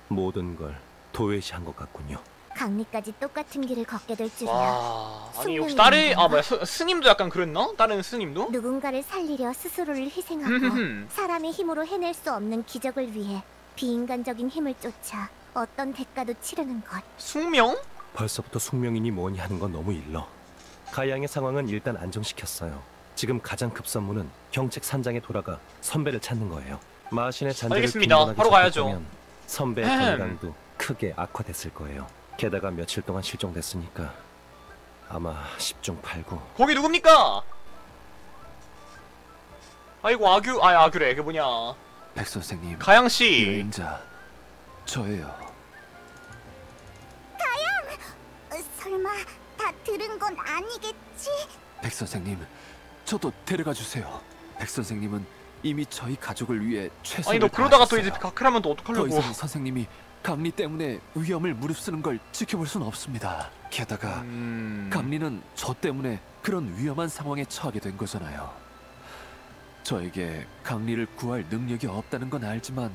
모든 걸 도외시한 것 같군요. 강리까지 똑같은 길을 걷게 될 줄이야. 와, 아니 숙명이 혹시 다른 있는 건가? 스님도 약간 그랬나? 다른 스님도? 누군가를 살리려 스스로를 희생하고 흠흠흠. 사람의 힘으로 해낼 수 없는 기적을 위해 비인간적인 힘을 쫓아 어떤 대가도 치르는 것. 숙명? 벌써부터 숙명이니 뭐니 하는 건 너무 일러. 가양의 상황은 일단 안정시켰어요. 지금 가장 급선무는 경책 산장에 돌아가 선배를 찾는 거예요. 마신의 잔재를 알겠습니다. 빈번하게 바로 가야죠. 접촉하면 선배의 햄. 건강도 크게 악화됐을 거예요. 게다가 며칠 동안 실종됐으니까 아마 10중 8구. 거기 누굽니까? 아이고 아규래 그 뭐냐 백 선생님, 가양씨. 여행자 저예요. 설마 다 들은 건 아니겠지? 백 선생님, 저도 데려가 주세요. 백 선생님은 이미 저희 가족을 위해 최선을 아니 너 그러다가 또 다하셨어요. 이제 가크라면 또 더 어떡하려고. 이상 선생님이 강리 때문에 위험을 무릅쓰는 걸 지켜볼 순 없습니다. 게다가 강리는 저 때문에 그런 위험한 상황에 처하게 된 거잖아요. 저에게 강리를 구할 능력이 없다는 건 알지만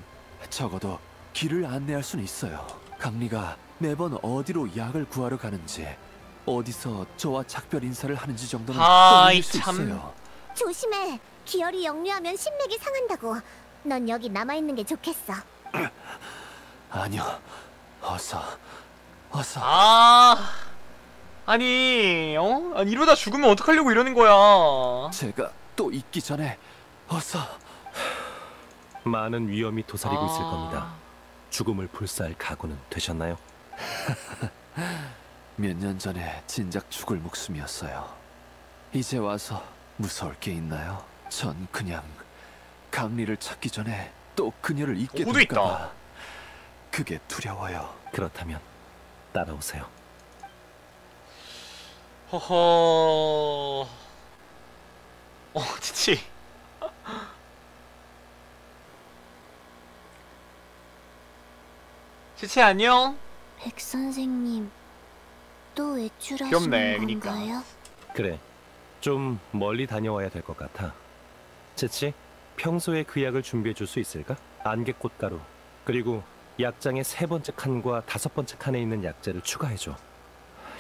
적어도 길을 안내할 수는 있어요. 강리가 매번 어디로 약을 구하러 가는지, 어디서 저와 작별 인사를 하는지 정도는 아이, 떠올릴 수 참. 있어요. 조심해. 기혈이 역류하면 신맥이 상한다고. 넌 여기 남아있는 게 좋겠어. 아니요, 어서. 아니 아니 이러다 죽으면 어떡하려고 이러는 거야. 제가 또 있기 전에 어서. 많은 위험이 도사리고 있을 아. 겁니다. 죽음을 불사할 각오는 되셨나요? 몇 년 전에 진작 죽을 목숨이었어요. 이제 와서 무서울 게 있나요? 전 그냥 강리를 찾기 전에 또 그녀를 잊게 호두 될까 있다. 봐 그게 두려워요. 그렇다면 따라오세요. 허허. 치치. 치치 안녕. 백 선생님, 또 외출하시는 귀엽네, 그니까. 건가요? 그래, 좀 멀리 다녀와야 될 것 같아. 채치, 평소에 그 약을 준비해 줄 수 있을까? 안개꽃가루, 그리고 약장의 3번째 칸과 5번째 칸에 있는 약재를 추가해줘.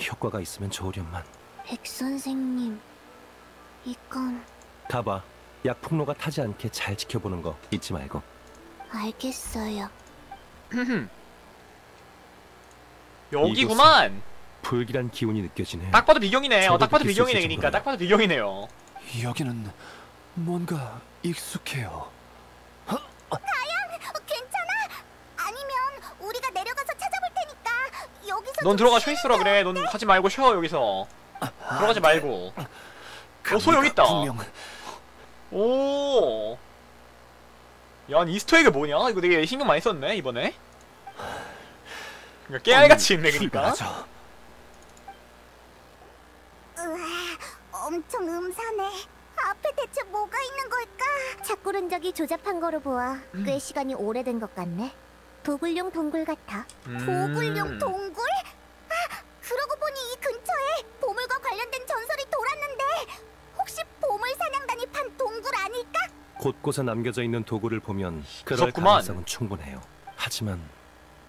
효과가 있으면 좋으련만. 백 선생님, 이건 가봐. 약 폭로가 타지 않게 잘 지켜보는 거 잊지 말고. 알겠어요. 여기구만. 불길한 기운이 느껴지네. 딱 봐도 비경이네. 저도 딱 봐도 느낄 수 비경이네. 있을 그러니까 딱 정도로요. 봐도 비경이네요. 여기는 뭔가 익숙해요. 괜찮아? 아니면 우리가 내려가서 찾아볼 테니까 여기서 넌 들어가 쉬어 있으라 그래. 넌 하지 말고 쉬어 여기서. 들어가지 말고. 소 여기 있다. 분명 오. 야, 이 이스터에그 뭐냐? 이거 되게 신경 많이 썼네 이번에. 그러니까 깨알같이 있네 그러니까. 출발하죠. 우와, 엄청 음산해. 앞에 대체 뭐가 있는 걸까? 착굴 흔적이 조잡한 거로 보아 꽤 시간이 오래된 것 같네. 도굴용 동굴 같아. 도굴용 동굴? 아, 그러고 보니 이 근처에 보물과 관련된 전설이 돌았는데 혹시 보물 사냥단이 판 동굴 아닐까? 곳곳에 남겨져 있는 도구를 보면 그럴 무섭구만. 가능성은 충분해요. 하지만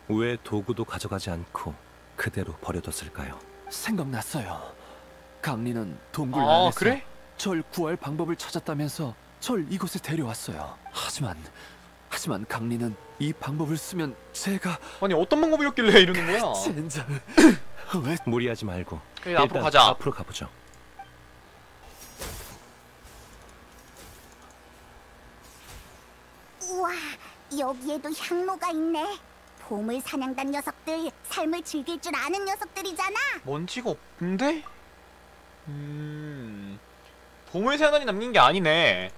왜 도구도 가져가지 않고 그대로 버려뒀을까요? 생각났어요. 강리는 동굴 아, 안에서 그래? 절 구할 방법을 찾았다면서 절 이곳에 데려왔어요. 하지만 강리는 이 방법을 쓰면 제가 아니 어떤 방법이었길래 이러는 거야? 젠장. 왜 무리하지 말고 그래, 일단 앞으로 가자. 앞으로 가보죠. 우와, 여기에도 향로가 있네. 보물 사냥단 녀석들 삶을 즐길 줄 아는 녀석들이잖아. 먼지가 없는데? 보물 사냥단이 남긴 게 아니네.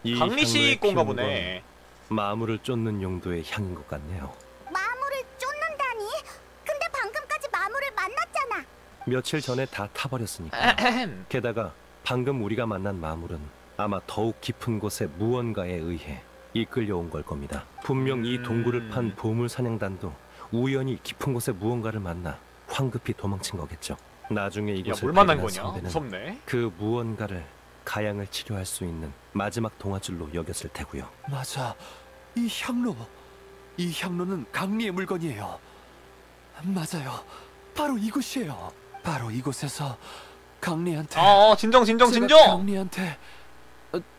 이 강리씨 향로에 건가 피운 보네. 건 마물을 쫓는 용도의 향인 것 같네요. 마물을 쫓는다니? 근데 방금까지 마물을 만났잖아. 며칠 전에 다 타버렸으니까. 게다가 방금 우리가 만난 마물은 아마 더욱 깊은 곳의 무언가에 의해 이끌려온 걸 겁니다. 분명 이 동굴을 판 보물 사냥단도 우연히 깊은 곳에 무언가를 만나 황급히 도망친 거겠죠. 나중에 야, 이곳을 뭘 만난 발견한 거냐? 선배는 무섭네. 그 무언가를 가양을 치료할 수 있는 마지막 동아줄로 여겼을 테고요. 맞아. 이 향로. 이 향로는 강리의 물건이에요. 맞아요. 바로 이곳이에요. 바로 이곳에서 강리한테 진정 제가 진정. 강리한테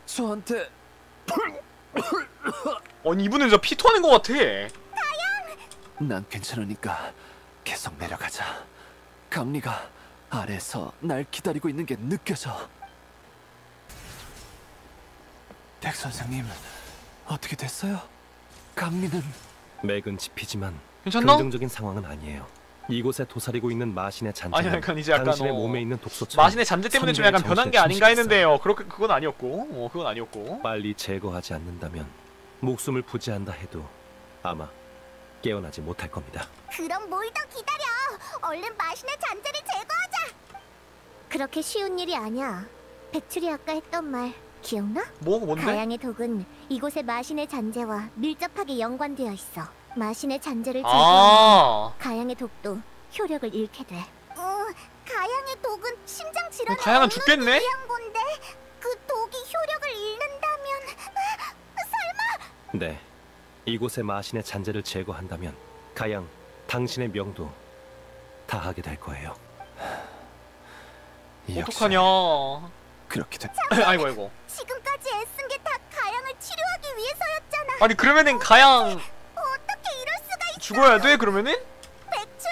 저한테 아니 이분은 진짜 피토하는 것 같아. 난 괜찮으니까 계속 내려가자. 강리가 아래에서 날 기다리고 있는 게 느껴져. 백 선생님, 어떻게 됐어요? 강리는 맥은 짚히지만 괜찮나? 긍정적인 상황은 아니에요. 이곳에 도사리고 있는 마신의 아니 잔재는 약간 이제 약간 당신의 몸에 있는 독소처럼 마신의 잔재 때문에 좀 약간 변한 게 아닌가 했는데요. 그건 아니었고. 그건 아니었고. 빨리 제거하지 않는다면 목숨을 부지한다 해도 아마 깨어나지 못할 겁니다. 그럼 뭘 더 기다려? 얼른 마신의 잔재를 제거하자. 그렇게 쉬운 일이 아니야. 백출이 아까 했던 말 기억나? 뭔데? 가양의 독은 이곳의 마신의 잔재와 밀접하게 연관되어 있어. 마신의 잔재를 제거하면 가양의 독도 효력을 잃게 돼. 가양의 독은 심장 질환에 가양은 죽겠네? 의한 건데 그 독이 효력을 잃는다면 설마? 네, 이곳의 마신의 잔재를 제거한다면 가양 당신의 명도 다하게 될 거예요. 역시 어떡하냐. 그렇게 됐. 아이고. 지금까지 애쓴 게 다 가양을 치료하기 위해서였잖아. 아니 그러면은 가양 어떻게 이럴 수가 있어? 죽어야 돼 그러면은? 백출,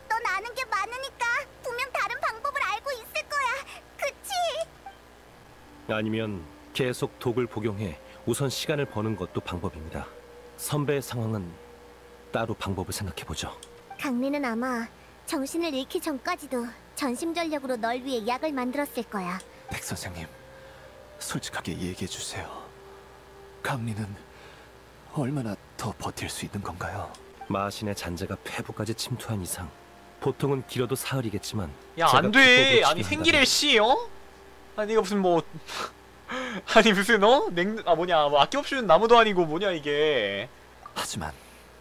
넌 아는 게 많으니까 분명 다른 방법을 알고 있을 거야. 그치? 아니면 계속 독을 복용해 우선 시간을 버는 것도 방법입니다. 선배의 상황은 따로 방법을 생각해보죠. 강리는 아마 정신을 잃기 전까지도 전심전력으로 널 위해 약을 만들었을 거야. 백 선생님, 솔직하게 얘기해 주세요. 강리는 얼마나 더 버틸 수 있는 건가요? 마신의 잔재가 폐부까지 침투한 이상 보통은 길어도 사흘이겠지만 야 제가 안돼. 비법으로 아니 치료한다면 생기를 씨 아니 이거 무슨 뭐 아니 무슨 뭐 아낌없이 주는 나무도 아니고 뭐냐 이게. 하지만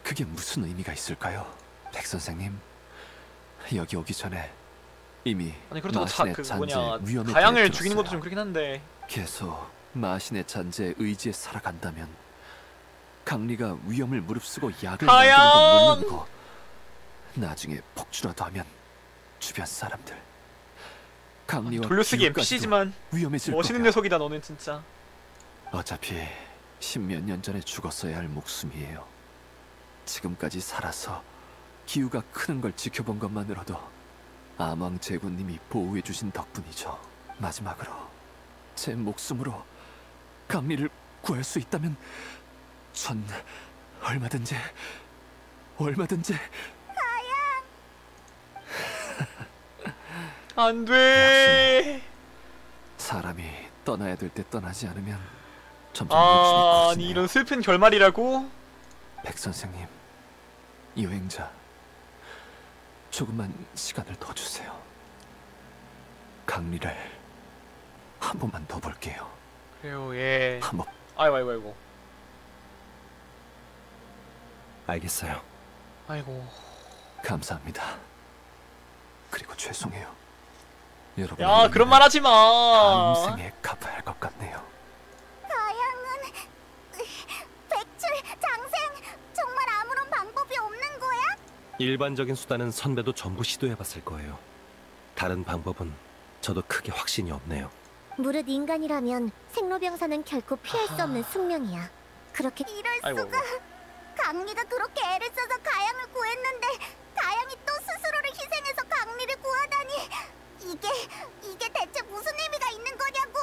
그게 무슨 의미가 있을까요? 백 선생님, 여기 오기 전에 이미 아니 그렇다고 마신의 그 잔재 뭐냐 위험에 가양을 대해 죽이는 것도 들었어요. 좀 그렇긴 한데. 계속 마신의 잔재에 의지에 살아간다면 강리가 위험을 무릅쓰고 약을 가양! 만드는 건 물론이고 나중에 폭주라도 하면 주변 사람들 강리와 돌려쓰기 기후까지도 NPC지만 위험해질 멋있는 거야. 녀석이다 너는 진짜. 어차피 십몇 년 전에 죽었어야 할 목숨이에요. 지금까지 살아서 기후가 크는 걸 지켜본 것만으로도 아망 제군님이 보호해주신 덕분이죠. 마지막으로 제 목숨으로 강리를 구할 수 있다면 전 얼마든지 안돼. 사람이 떠나야 될 때 떠나지 않으면 점점 욕심이 아니 커지네요. 이런 슬픈 결말이라고? 백 선생님, 여행자, 조금만 시간을 더 주세요. 강리를 한 번만 더 볼게요. 그래요 예. 한 번. 아이고. 알겠어요. 아이고. 감사합니다. 그리고 죄송해요. 여러분. 야 그런 말 하지 마. 다음 생에 갚아야 할 것 같네요. 가양은 백출, 장생 정말 아무런 방법이 없는 거야? 일반적인 수단은 선배도 전부 시도해봤을 거예요. 다른 방법은 저도 크게 확신이 없네요. 무릇 인간이라면 생로병사는 결코 피할 수 없는 숙명이야. 그렇게 이럴 아이고. 수가. 강리가 그렇게 애를 써서 가양을 구했는데 가양이 또 스스로를 희생해서 강리를 구하다니 이게 대체 무슨 의미가 있는 거냐고.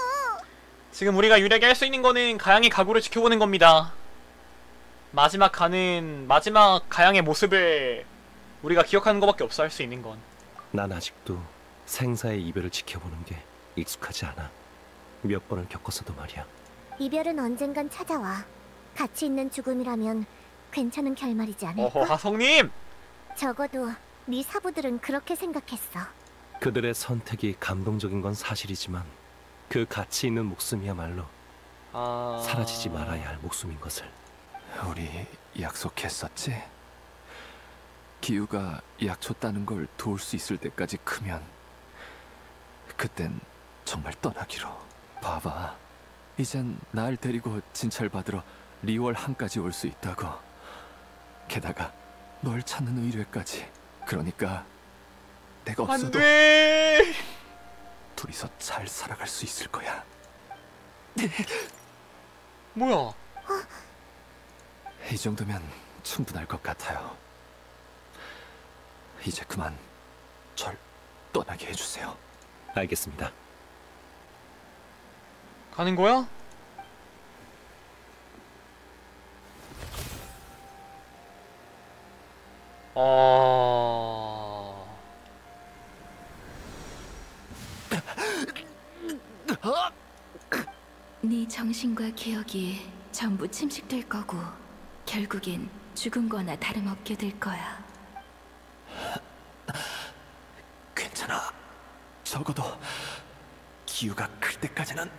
지금 우리가 유일하게 할 수 있는 거는 가양의 가구를 지켜보는 겁니다. 마지막 가양의 모습을 우리가 기억하는 것밖에 없어. 할 수 있는 건. 난 아직도 생사의 이별을 지켜보는 게 익숙하지 않아. 몇 번을 겪었어도 말이야. 이별은 언젠간 찾아와. 가치 있는 죽음이라면 괜찮은 결말이지 않을까? 어허 하성님. 적어도 네 사부들은 그렇게 생각했어. 그들의 선택이 감동적인 건 사실이지만 그 가치 있는 목숨이야말로 사라지지 말아야 할 목숨인 것을. 우리 약속했었지? 기우가 약초 따는 걸 도울 수 있을 때까지 크면 그땐 정말 떠나기로. 봐봐, 이젠 날 데리고 진찰 받으러 리월 항까지 올 수 있다고. 게다가 널 찾는 의뢰까지. 그러니까 내가 없어도 안돼. 둘이서 잘 살아갈 수 있을 거야. 뭐야? 이 정도면 충분할 것 같아요. 이제 그만 절 떠나게 해주세요. 알겠습니다. 가는 거야? 네 정신과 기억이 전부 침식될 거고 결국엔 죽은 거나 다름없게 될 거야. 괜찮아. 적어도 기우가 클 때까지는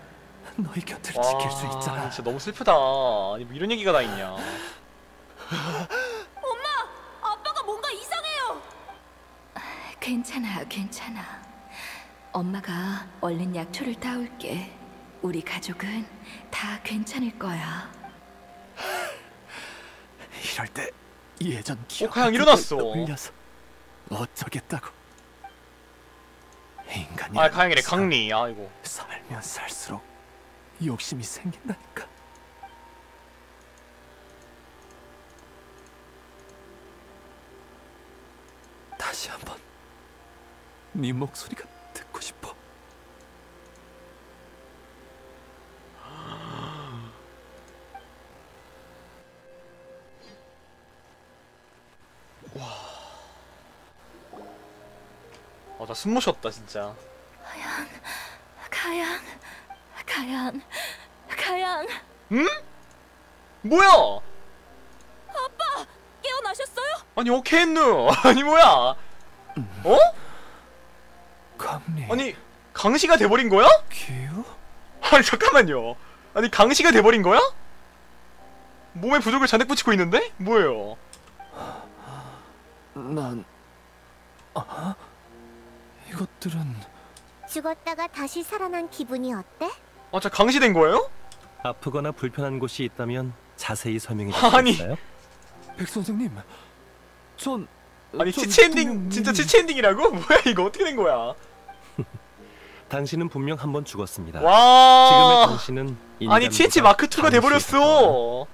너희 곁을 지킬 수 있잖아. 진짜 너무 슬프다. 아니 뭐 이런 얘기가 다 있냐. 아빠가 뭔가 이상해요. 괜찮아, 괜찮아. 엄마가 얼른 약초를 따올게. 우리 가족은 다 괜찮을 거야. 이럴 때 예전 기억 가양 일어났어. 떠올려서 어쩌겠다고. 인간이 가양이래. 강리. 아이고. 살면 살수록 욕심이 생긴다니까. 다시 한번 네 목소리가 듣고 싶어. 나 숨 못 쉬었다 진짜. 가양. 응? 뭐야? 깨어나셨어요? 아니 오케이누. 아니 뭐야? 어? 강리. 아니 강시가 돼버린 거야? 기우? 아니 잠깐만요. 아니 강시가 돼버린 거야? 몸에 부적을 잔뜩 붙이고 있는데? 뭐예요? 난... 이것들은... 죽었다가 다시 살아난 기분이 어때? 저 강시된 거예요? 아프거나 불편한 곳이 있다면 자세히 설명해 아니. 주시겠어요? 백 선생님, 전... 아니 전 치치 엔딩 분명히- 진짜 치치 엔딩이라고? 뭐야 이거 어떻게 된 거야? 당신은 분명 한 번 죽었습니다. 지금의 와. 당신은 아니 치치 마크 2가 돼버렸어.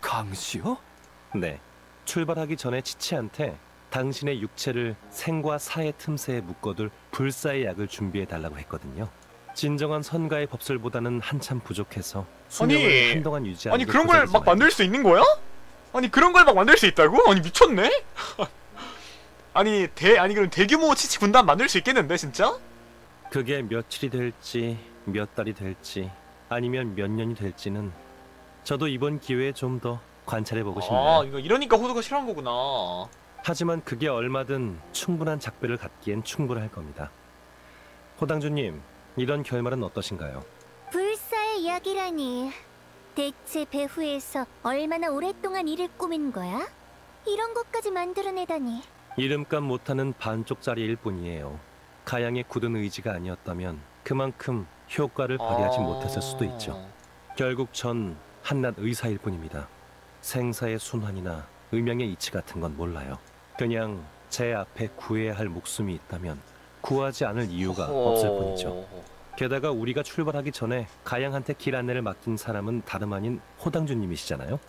강시요? 네. 출발하기 전에 치치한테 당신의 육체를 생과 사의 틈새에 묶어둘 불사의 약을 준비해 달라고 했거든요. 진정한 선가의 법술보다는 한참 부족해서 수명을 한동안 유지하는 아니 게 그런 걸 고작이지 막 만들 수 있는 거야? 아니 그런 걸 막 만들 수 있다고? 아니 미쳤네? 아니 그럼 대규모 치치 군단 만들 수 있겠는데 진짜? 그게 며칠이 될지 몇 달이 될지 아니면 몇 년이 될지는 저도 이번 기회에 좀 더 관찰해보고 싶네요. 이거 이러니까 호두가 싫어한 거구나. 하지만 그게 얼마든 충분한 작별을 갖기엔 충분할 겁니다. 호당주님, 이런 결말은 어떠신가요? 불사의 이야기라니. 대체 배후에서 얼마나 오랫동안 일을 꾸민 거야? 이런 것까지 만들어내다니. 이름값 못하는 반쪽짜리일 뿐이에요. 가양의 굳은 의지가 아니었다면 그만큼 효과를 발휘하지 못했을 수도 있죠. 결국 전 한낱 의사일 뿐입니다. 생사의 순환이나 의명의 이치 같은 건 몰라요. 그냥 제 앞에 구해야 할 목숨이 있다면 구하지 않을 이유가 없을 뿐이죠. 게다가 우리가 출발하기 전에 가양한테 길 안내를 맡긴 사람은 다름 아닌 호당주님이시잖아요.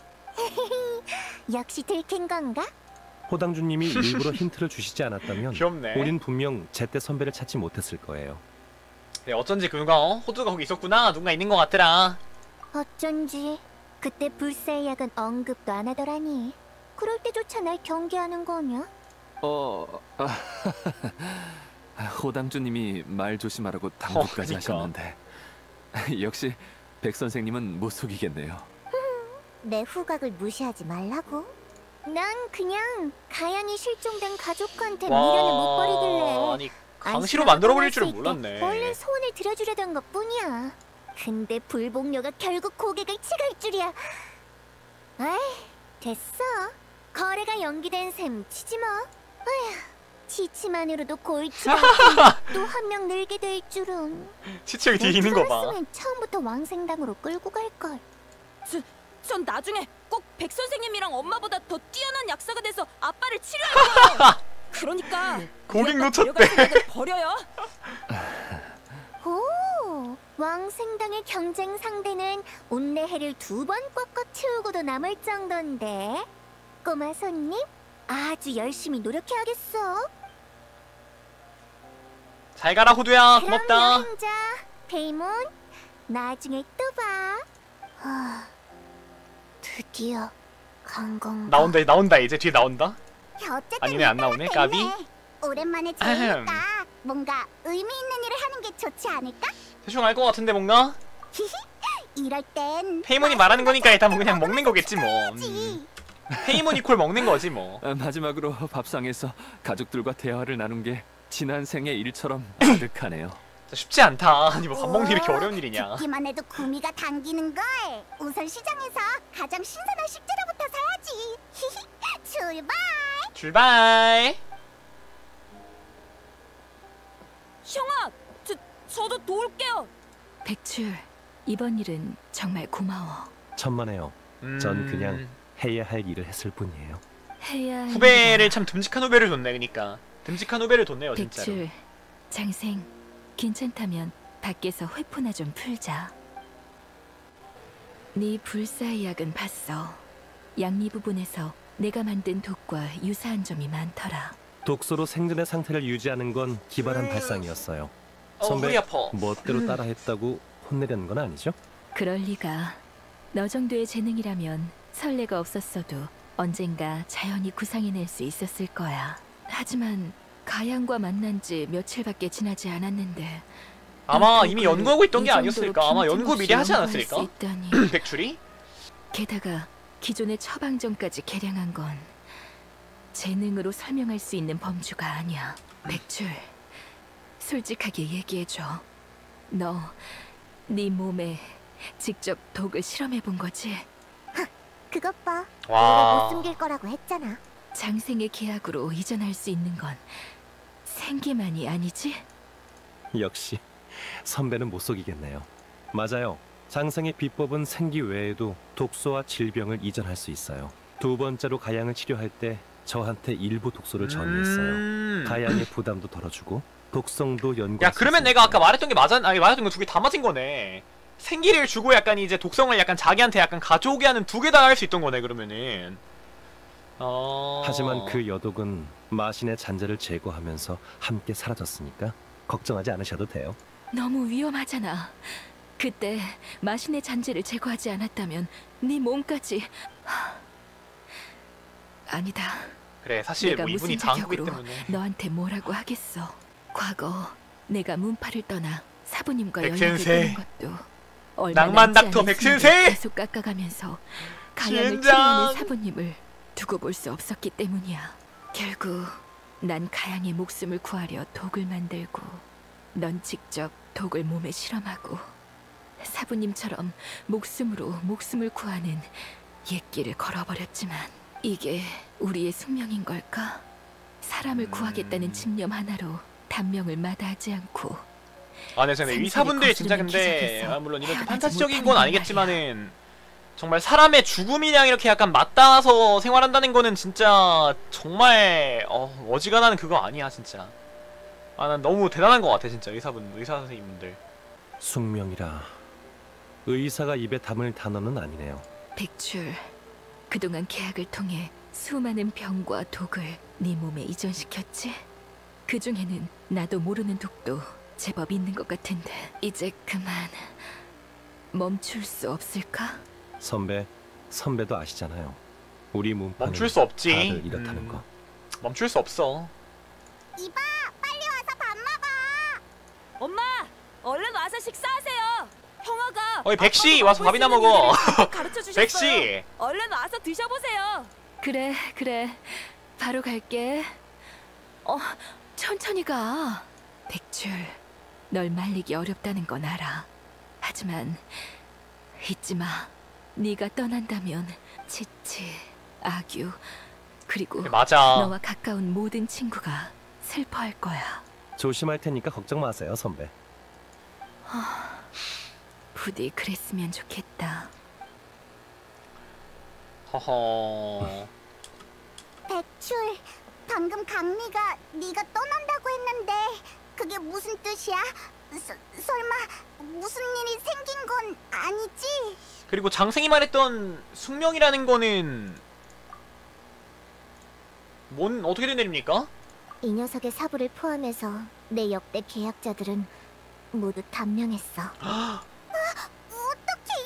역시 들킨 건가? 호당주님이 일부러 힌트를 주시지 않았다면 귀엽네. 우린 분명 제때 선배를 찾지 못했을 거예요. 네, 어쩐지 누가 호두가 거기 있었구나. 누가 있는 것 같더라. 어쩐지 그때 불사의 약은 언급도 안 하더라니. 그럴 때조차 날 경계하는 거냐? 호당주님이 말 조심하라고 당부까지 그러니까. 하셨는데 역시 백 선생님은 못 속이겠네요. 내 후각을 무시하지 말라고. 난 그냥 가양이 실종된 가족한테 미련을 못 버리길래 아니 강시로 만들어버릴 줄은 몰랐네. 원래 소원을 들어주려던 것뿐이야. 근데 불복녀가 결국 고객을 치갈 줄이야. 에이, 됐어. 거래가 연기된 셈 치지 뭐. 에휴, 치치만으로도 골치가 또 한 명 늘게 될 줄은. 치치 여기 뒤에 있는 거 봐. 면 처음부터 왕생당으로 끌고 갈 걸. 전 나중에 꼭 백 선생님이랑 엄마보다 더 뛰어난 약사가 돼서 아빠를 치료할 거예요. 그러니까 고객 우리 아빠 놓쳤대. 데려갈 생각을 버려요. 오, 왕생당의 경쟁 상대는 온내해를 2번 꽉꽉 채우고도 남을 정도인데. 꼬마 손님, 아주 열심히 노력해야겠어. 잘 가라 호두야. 그럼 고맙다. 여행자 페이몬, 나중에 또 봐. 드디어 간 건가? 나온다 이제 뒤에 나온다. 어쨌든 아니네, 안 나오네, 까비. 오랜만에 제니까 뭔가 의미 있는 일을 하는 게 좋지 않을까? 대충 알 것 같은데 뭔가? 이럴 땐 페이몬이 말하는 거니까 일단 뭐 그냥 먹는 거겠지 뭐. 해야지. 페이몬 이퀄 먹는 거지 뭐. 마지막으로 밥상에서 가족들과 대화를 나눈 게 지난 생의 일처럼 아득하네요. 쉽지 않다. 아니 뭐 밥 먹는 게 이렇게 어려운 일이냐. 듣기만 해도 구미가 당기는 걸. 우선 시장에서 가장 신선한 식재료부터 사야지. 출발. 출발. 형아, 저도 도울게요. 백출, 이번 일은 정말 고마워. 천만에요. 전 그냥 해야 할 일을 했을 뿐이에요. 해야 할 후배를 일이라. 참 듬직한 후배를 뒀네. 그러니까 듬직한 후배를 뒀네요 진짜로. 백출, 장생, 괜찮다면 밖에서 회포나 좀 풀자. 네 불사의 약은 봤어. 양리 부분에서 내가 만든 독과 유사한 점이 많더라. 독소로 생존의 상태를 유지하는 건 기발한 발상이었어요. 허리 선배, 아파. 멋대로 따라했다고 혼내려는 건 아니죠? 그럴 리가. 너 정도의 재능이라면 설레가 없었어도 언젠가 자연히 구상해낼 수 있었을 거야. 하지만 가양과 만난 지 며칠밖에 지나지 않았는데 아마 이 이미 독을 연구하고 있던 이 게 아니었을까? 정도로 아마 연구 미리 하지 빈틈없이 않았을까? 연구할 수 있다니. 백출이? 게다가 기존의 처방전까지 개량한 건 재능으로 설명할 수 있는 범주가 아니야. 백출, 솔직하게 얘기해줘. 너, 네 몸에 직접 독을 실험해 본 거지? 그것 봐. 와. 내가 못 숨길 거라고 했잖아. 장생의 계약으로 이전할 수 있는 건 생기만이 아니지? 역시 선배는 못 속이겠네요. 맞아요. 장생의 비법은 생기 외에도 독소와 질병을 이전할 수 있어요. 두 번째로 가양을 치료할 때 저한테 일부 독소를 전이했어요. 가양의 부담도 덜어주고 독성도 연구할 야 수 그러면 있으니까. 내가 아까 말했던 게 아니 말했던 거 두 개 다 맞은 거네. 생기를 주고 약간 이제 독성을 약간 자기한테 약간 가져오게 하는 두 개 다 할 수 있던 거네 그러면은. 하지만 그 여독은 마신의 잔재를 제거하면서 함께 사라졌으니까 걱정하지 않으셔도 돼요. 너무 위험하잖아. 그때 마신의 잔재를 제거하지 않았다면 네 몸까지... 아니다. 그래 사실 내가 뭐 이분이 무슨 당한 거기 자격으로 때문에. 너한테 뭐라고 하겠어. 과거 내가 문파를 떠나 사부님과 백센세. 연락을 끊은 것도 얼마 낭만 남지 닥터 않은 백센세. 생을 계속 깎아가면서 가양을 젠장. 치료하는 사부님을 두고 볼 수 없었기 때문이야. 결국 난 가양의 목숨을 구하려 독을 만들고 넌 직접 독을 몸에 실험하고 사부님처럼 목숨으로 목숨을 구하는 옛길을 걸어버렸지만 이게 우리의 숙명인 걸까? 사람을 구하겠다는 집념 하나로 단명을 마다하지 않고 아, 네, 저는 상상이 의사분들이 진짜 거스르는 근데 기적에서 물론 이렇게 헤어나지 판타지적인 못하는 건 건 아니겠지만은 정말 사람의 죽음이랑 이렇게 약간 맞닿아서 생활한다는 거는 진짜 정말 어지간한 그거 아니야 진짜. 아, 난 너무 대단한 것 같아 진짜 의사 선생님들. 숙명이라 의사가 입에 담을 단어는 아니네요. 백출, 그동안 계약을 통해 수많은 병과 독을 네 몸에 이전시켰지? 그중에는 나도 모르는 독도 제법 있는 것 같은데 이제 그만 멈출 수 없을까? 선배도 아시잖아요. 우리 몸판은 멈출 수 없지. 다들 이렇다는 거. 멈출 수 없어. 이봐, 빨리 와서 밥 먹어. 엄마, 얼른 와서 식사하세요. 형아가 어이 백씨 아빠가 와서 먹고 밥이나 있는 먹어. 요리를 가르쳐 주셨어요. 백씨. 얼른 와서 드셔보세요. 그래, 바로 갈게. 천천히 가. 백출, 널 말리기 어렵다는 건 알아. 하지만 잊지 마. 네가 떠난다면 치치, 아규, 그리고 맞아. 너와 가까운 모든 친구가 슬퍼할 거야. 조심할 테니까 걱정 마세요, 선배. 부디 그랬으면 좋겠다. 허허. 백출, 방금 강리가 네가 떠난다고 했는데 그게 무슨 뜻이야? 설마 무슨 일이 생긴 건 아니지? 그리고 장생이 말했던 숙명이라는 거는 뭔 어떻게 된 일입니까? 이 녀석의 사부를 포함해서 내 역대 계약자들은 모두 단명했어. 어떻게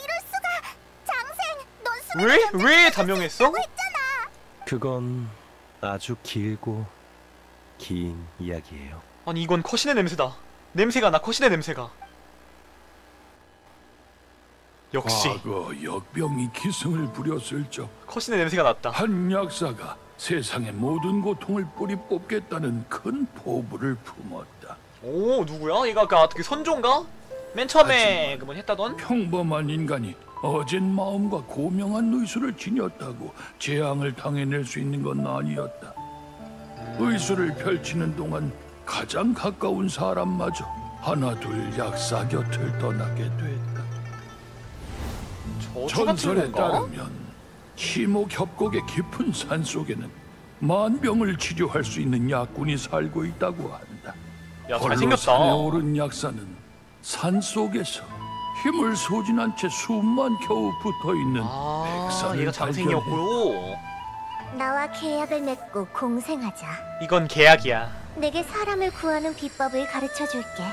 이럴 수가? 장생, 넌 수명이 왜 단명했어? 그건 아주 길고 긴 이야기예요. 아니 이건 컷신의 냄새다. 냄새가 나. 컷신의 냄새가. 역시 과거 역병이 기승을 부렸을 적 컷신의 냄새가 났다. 한 약사가 세상의 모든 고통을 뿌리 뽑겠다는 큰 포부를 품었다. 오 누구야? 얘가 그 선조인가? 맨 처음에 그분 했다던? 평범한 인간이 어진 마음과 고명한 의술을 지녔다고 재앙을 당해낼 수 있는 건 아니었다. 의술을 펼치는 동안 가장 가까운 사람마저 하나둘 약사 곁을 떠나게 됐다. 저주 같은 전설에 건가? 따르면 시목협곡의 깊은 산 속에는 만병을 치료할 수 있는 약군이 살고 있다고 한다. 야 홀로 잘생겼다. 산에 오른 약사는 산 속에서 힘을 소진한 채 숨만 겨우 붙어있는 백산을 얘가 장생이었고요. 나와 계약을 맺고 공생하자. 이건 계약이야. 내게 사람을 구하는 비법을 가르쳐줄게.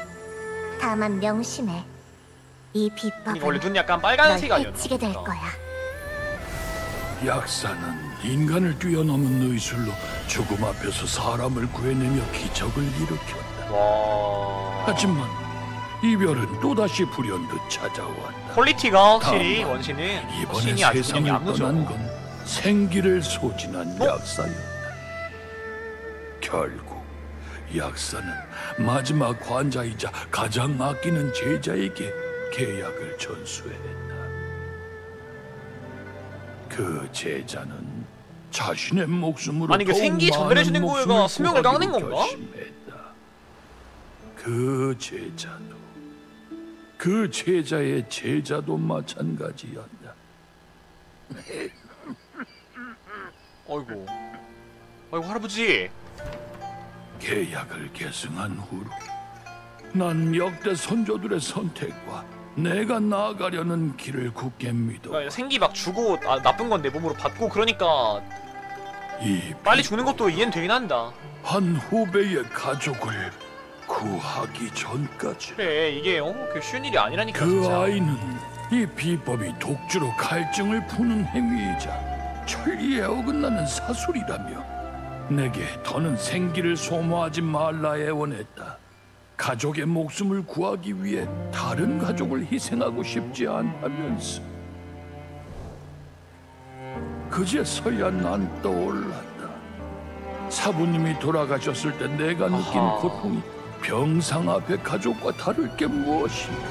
다만 명심해. 이 비법은 이거 원래 눈 약간 널 빨간색 아니었나? 해치게 될 거야. 약사는 인간을 뛰어넘은 의술로 죽음 앞에서 사람을 구해내며 기적을 일으켰다. 와. 하지만 이별은 또다시 불현듯 찾아왔다. 퀄리티가 확실히 다만 원신은 이번에 신이 아주 세상을 그냥 야무져. 떠난 건 생기를 소진한 약사였다. 결국 약사는 마지막 환자이자 가장 아끼는 제자에게 계약을 전수했다. 그 제자는 자신의 목숨으로 아니, 그 더욱 생기 많은 전달해주는 거가 목숨을 수명을 깎는 구하기로 건가? 결심했다. 그 제자의 제자도 마찬가지였다. 어이구. 어이구 할아버지. 계약을 계승한 후로 난 역대 선조들의 선택과 내가 나아가려는 길을 굳게 믿어 그러니까 생기 막 주고 나쁜 건 내 몸으로 받고 그러니까 이 빨리 죽는 것도 이해는 되긴 한다. 한 후배의 가족을 구하기 전까지 그래 이게 그 쉬운 일이 아니라니까 그 진짜. 아이는 이 비법이 독주로 갈증을 푸는 행위이자 천리에 어긋나는 사술이라며 내게 더는 생기를 소모하지 말라 애원했다. 가족의 목숨을 구하기 위해 다른 가족을 희생하고 싶지 않다면서 그제서야 난 떠올랐다. 사부님이 돌아가셨을 때 내가 느낀 아하. 고통이 병상 앞에 가족과 다를 게 무엇인가.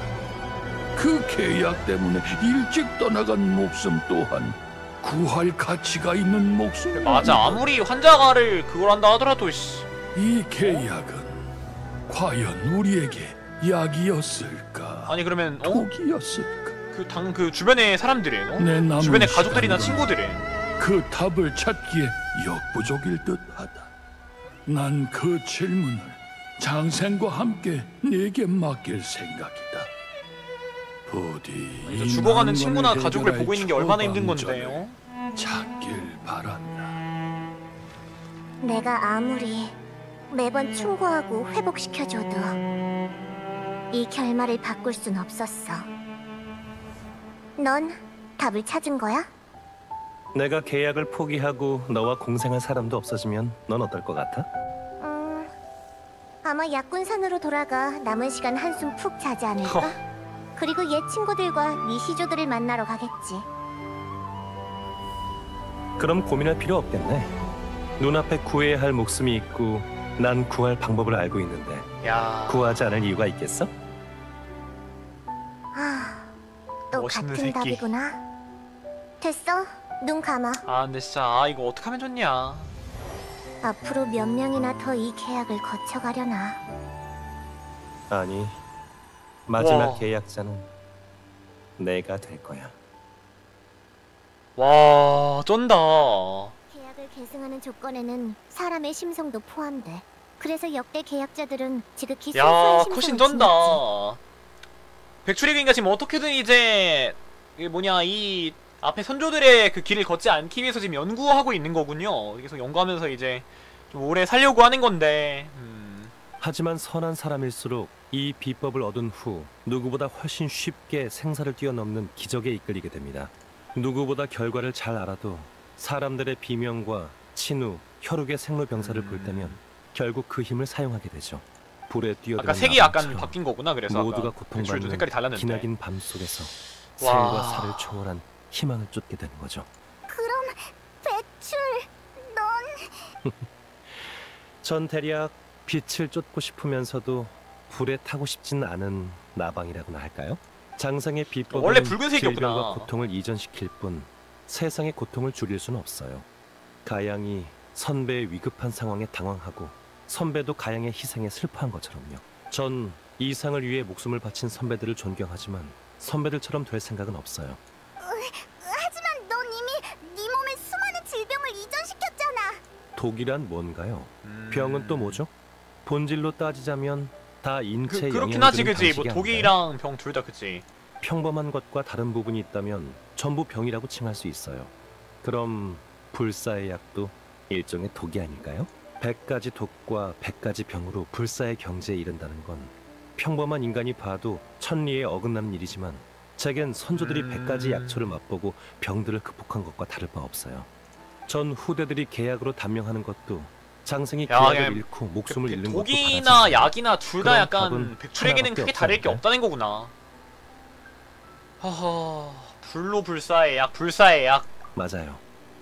그 계약 때문에 일찍 떠나간 목숨 또한 구할 가치가 있는 목숨. 맞아 아무리 환자가를 그걸 한다 하더라도 씨. 이 계약은 과연 우리에게 약이었을까? 아니 그러면 독이었을까? 그 주변의 사람들은 내 남은 주변의 가족들이나 시간과 친구들은 그 답을 찾기에 역부족일 듯하다. 난 그 질문을 장생과 함께 네게 맡길 생각이다. 부디 이 죽어가는 난관을 친구나 가족을 해결할 보고 있는 게 얼마나 힘든 처방전을 건데요. 찾길 바란다. 내가 아무리 매번 충고하고 회복시켜줘도 이 결말을 바꿀 순 없었어. 넌 답을 찾은 거야? 내가 계약을 포기하고 너와 공생할 사람도 없어지면 넌 어떨 것 같아? 아마 약군산으로 돌아가 남은 시간 한숨 푹 자지 않을까? 그리고 옛 친구들과 네 시조들을 만나러 가겠지. 그럼 고민할 필요 없겠네. 눈앞에 구해야 할 목숨이 있고 난 구할 방법을 알고 있는데 야 구하지 않을 이유가 있겠어? 또 멋있는 같은 새끼. 답이구나. 됐어, 눈 감아. 근데 진짜 이거 어떡하면 좋냐. 앞으로 몇 명이나 더 이 계약을 거쳐가려나. 아니, 마지막 와. 계약자는 내가 될 거야. 와, 쩐다. 계약을 계승하는 조건에는 사람의 심성도 포함돼. 그래서 역대 계약자들은 지극히 야, 순수한 컷신 심성을 쩐다. 지녔지. 백출의 귀인가 지금 어떻게든 이제 이게 뭐냐, 이 앞에 선조들의 그 길을 걷지 않기 위해서 지금 연구하고 있는 거군요. 계속 연구하면서 이제 좀 오래 살려고 하는 건데. 하지만 선한 사람일수록 이 비법을 얻은 후 누구보다 훨씬 쉽게 생사를 뛰어넘는 기적에 이끌리게 됩니다. 누구보다 결과를 잘 알아도 사람들의 비명과 친우, 혈육의 생로병사를 볼 때면 결국 그 힘을 사용하게 되죠. 불에 뛰어드는 아까 색이 약간 나방처럼 바뀐 거구나. 그래서 모두가 아까 백출도 색깔이 고통받는 달랐는데. 기나긴 밤 속에서 와. 생과 사를 초월한 희망을 쫓게 되는 거죠. 그럼 백출, 넌 전 대략 빛을 쫓고 싶으면서도 불에 타고 싶진 않은 나방이라고나 할까요? 장상의 비법은 원래 붉은색이었구나. 질병과 고통을 이전시킬 뿐 세상의 고통을 줄일 수는 없어요. 가양이 선배의 위급한 상황에 당황하고 선배도 가양의 희생에 슬퍼한 것처럼요. 전 이상을 위해 목숨을 바친 선배들을 존경하지만 선배들처럼 될 생각은 없어요. 하지만 넌 이미 네 몸에 수많은 질병을 이전시켰잖아. 독이란 뭔가요? 병은 또 뭐죠? 본질로 따지자면 다 인체 그렇긴 영향을 하지, 주는 그지? 뭐 방식이 아닌가요? 독이랑 병 둘 다 그지. 평범한 것과 다른 부분이 있다면 전부 병이라고 칭할 수 있어요. 그럼 불사의 약도 일종의 독이 아닐까요? 100가지 독과 100가지 병으로 불사의 경지에 이른다는 건 평범한 인간이 봐도 천리에 어긋나는 일이지만 제겐 선조들이 100가지 약초를 맛보고 병들을 극복한 것과 다를 바 없어요. 전 후대들이 계약으로 단명하는 것도 장생이 야, 계약을 그냥 잃고 목숨을 잃는 것도 독이나 바라지 약이나 둘 다 그런 약간 답은 백출에게는 하나밖에 크게 다를 게 없지 없다는 거구나. 허허, 불로 불사의 약, 불사의 약. 맞아요.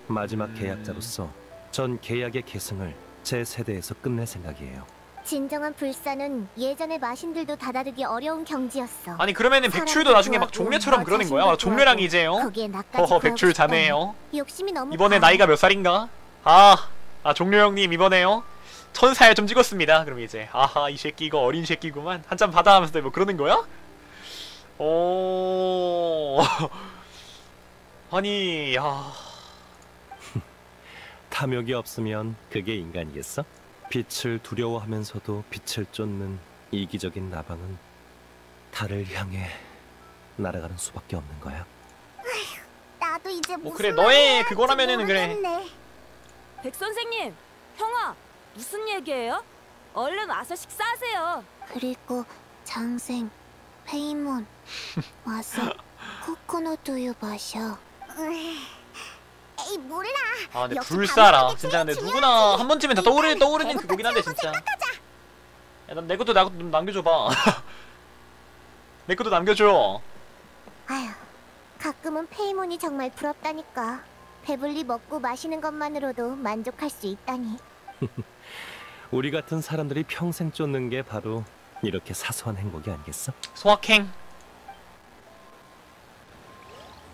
마지막 계약자로서 전 계약의 계승을 제 세대에서 끝낼 생각이에요. 진정한 불사는 예전의 마신들도 다다르기 어려운 경지였어. 아니 그러면은 백출도 나중에 막 종래처럼 그러는 거야? 막 종래랑 이제요? 거기에 나까지 허허, 구하고 백출 싶다니. 자네요. 욕심이 너무 이번에 강해. 나이가 몇 살인가? 아 종료 형님 이번에요? 1000살 좀 찍었습니다. 그럼 이제 아하, 이 새끼 이거 어린 새끼구만. 한잔 받아 하면서 뭐 그러는 거야? 오. 아니, 야. 탐욕이 없으면 그게 인간이겠어? 빛을 두려워하면서도 빛을 쫓는 이기적인 나방은 달을 향해 날아가는 수밖에 없는 거야. 나도 이제 뭐 무슨 그래, 말을 너의 해야 할지 그거라면은 그래. 모르겠네. 백 선생님, 형아, 무슨 얘기예요? 얼른 와서 식사하세요. 그리고 장생, 페이몬 와서 코코넛 우유 마셔. 에이 몰라. 아 근데 역시 불사라. 단호하게 진짜 근데 제일 누구나 중요하지. 한 번쯤은 다 일단 떠오르는 내부터 그거긴 한데 채우고 진짜. 생각하자. 야, 난 내 것도 좀 남겨줘봐. 내 것도 남겨줘. 아휴, 가끔은 페이몬이 정말 부럽다니까. 배불리 먹고 마시는 것만으로도 만족할 수 있다니. 우리 같은 사람들이 평생 쫓는 게 바로 이렇게 사소한 행복이 아니겠어? 소확행.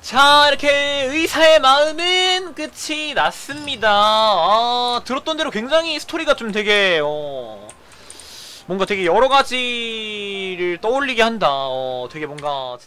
자, 이렇게 의사의 마음은 끝이 났습니다. 아, 들었던 대로 굉장히 스토리가 좀 되게 뭔가 되게 여러 가지를 떠올리게 한다. 되게 뭔가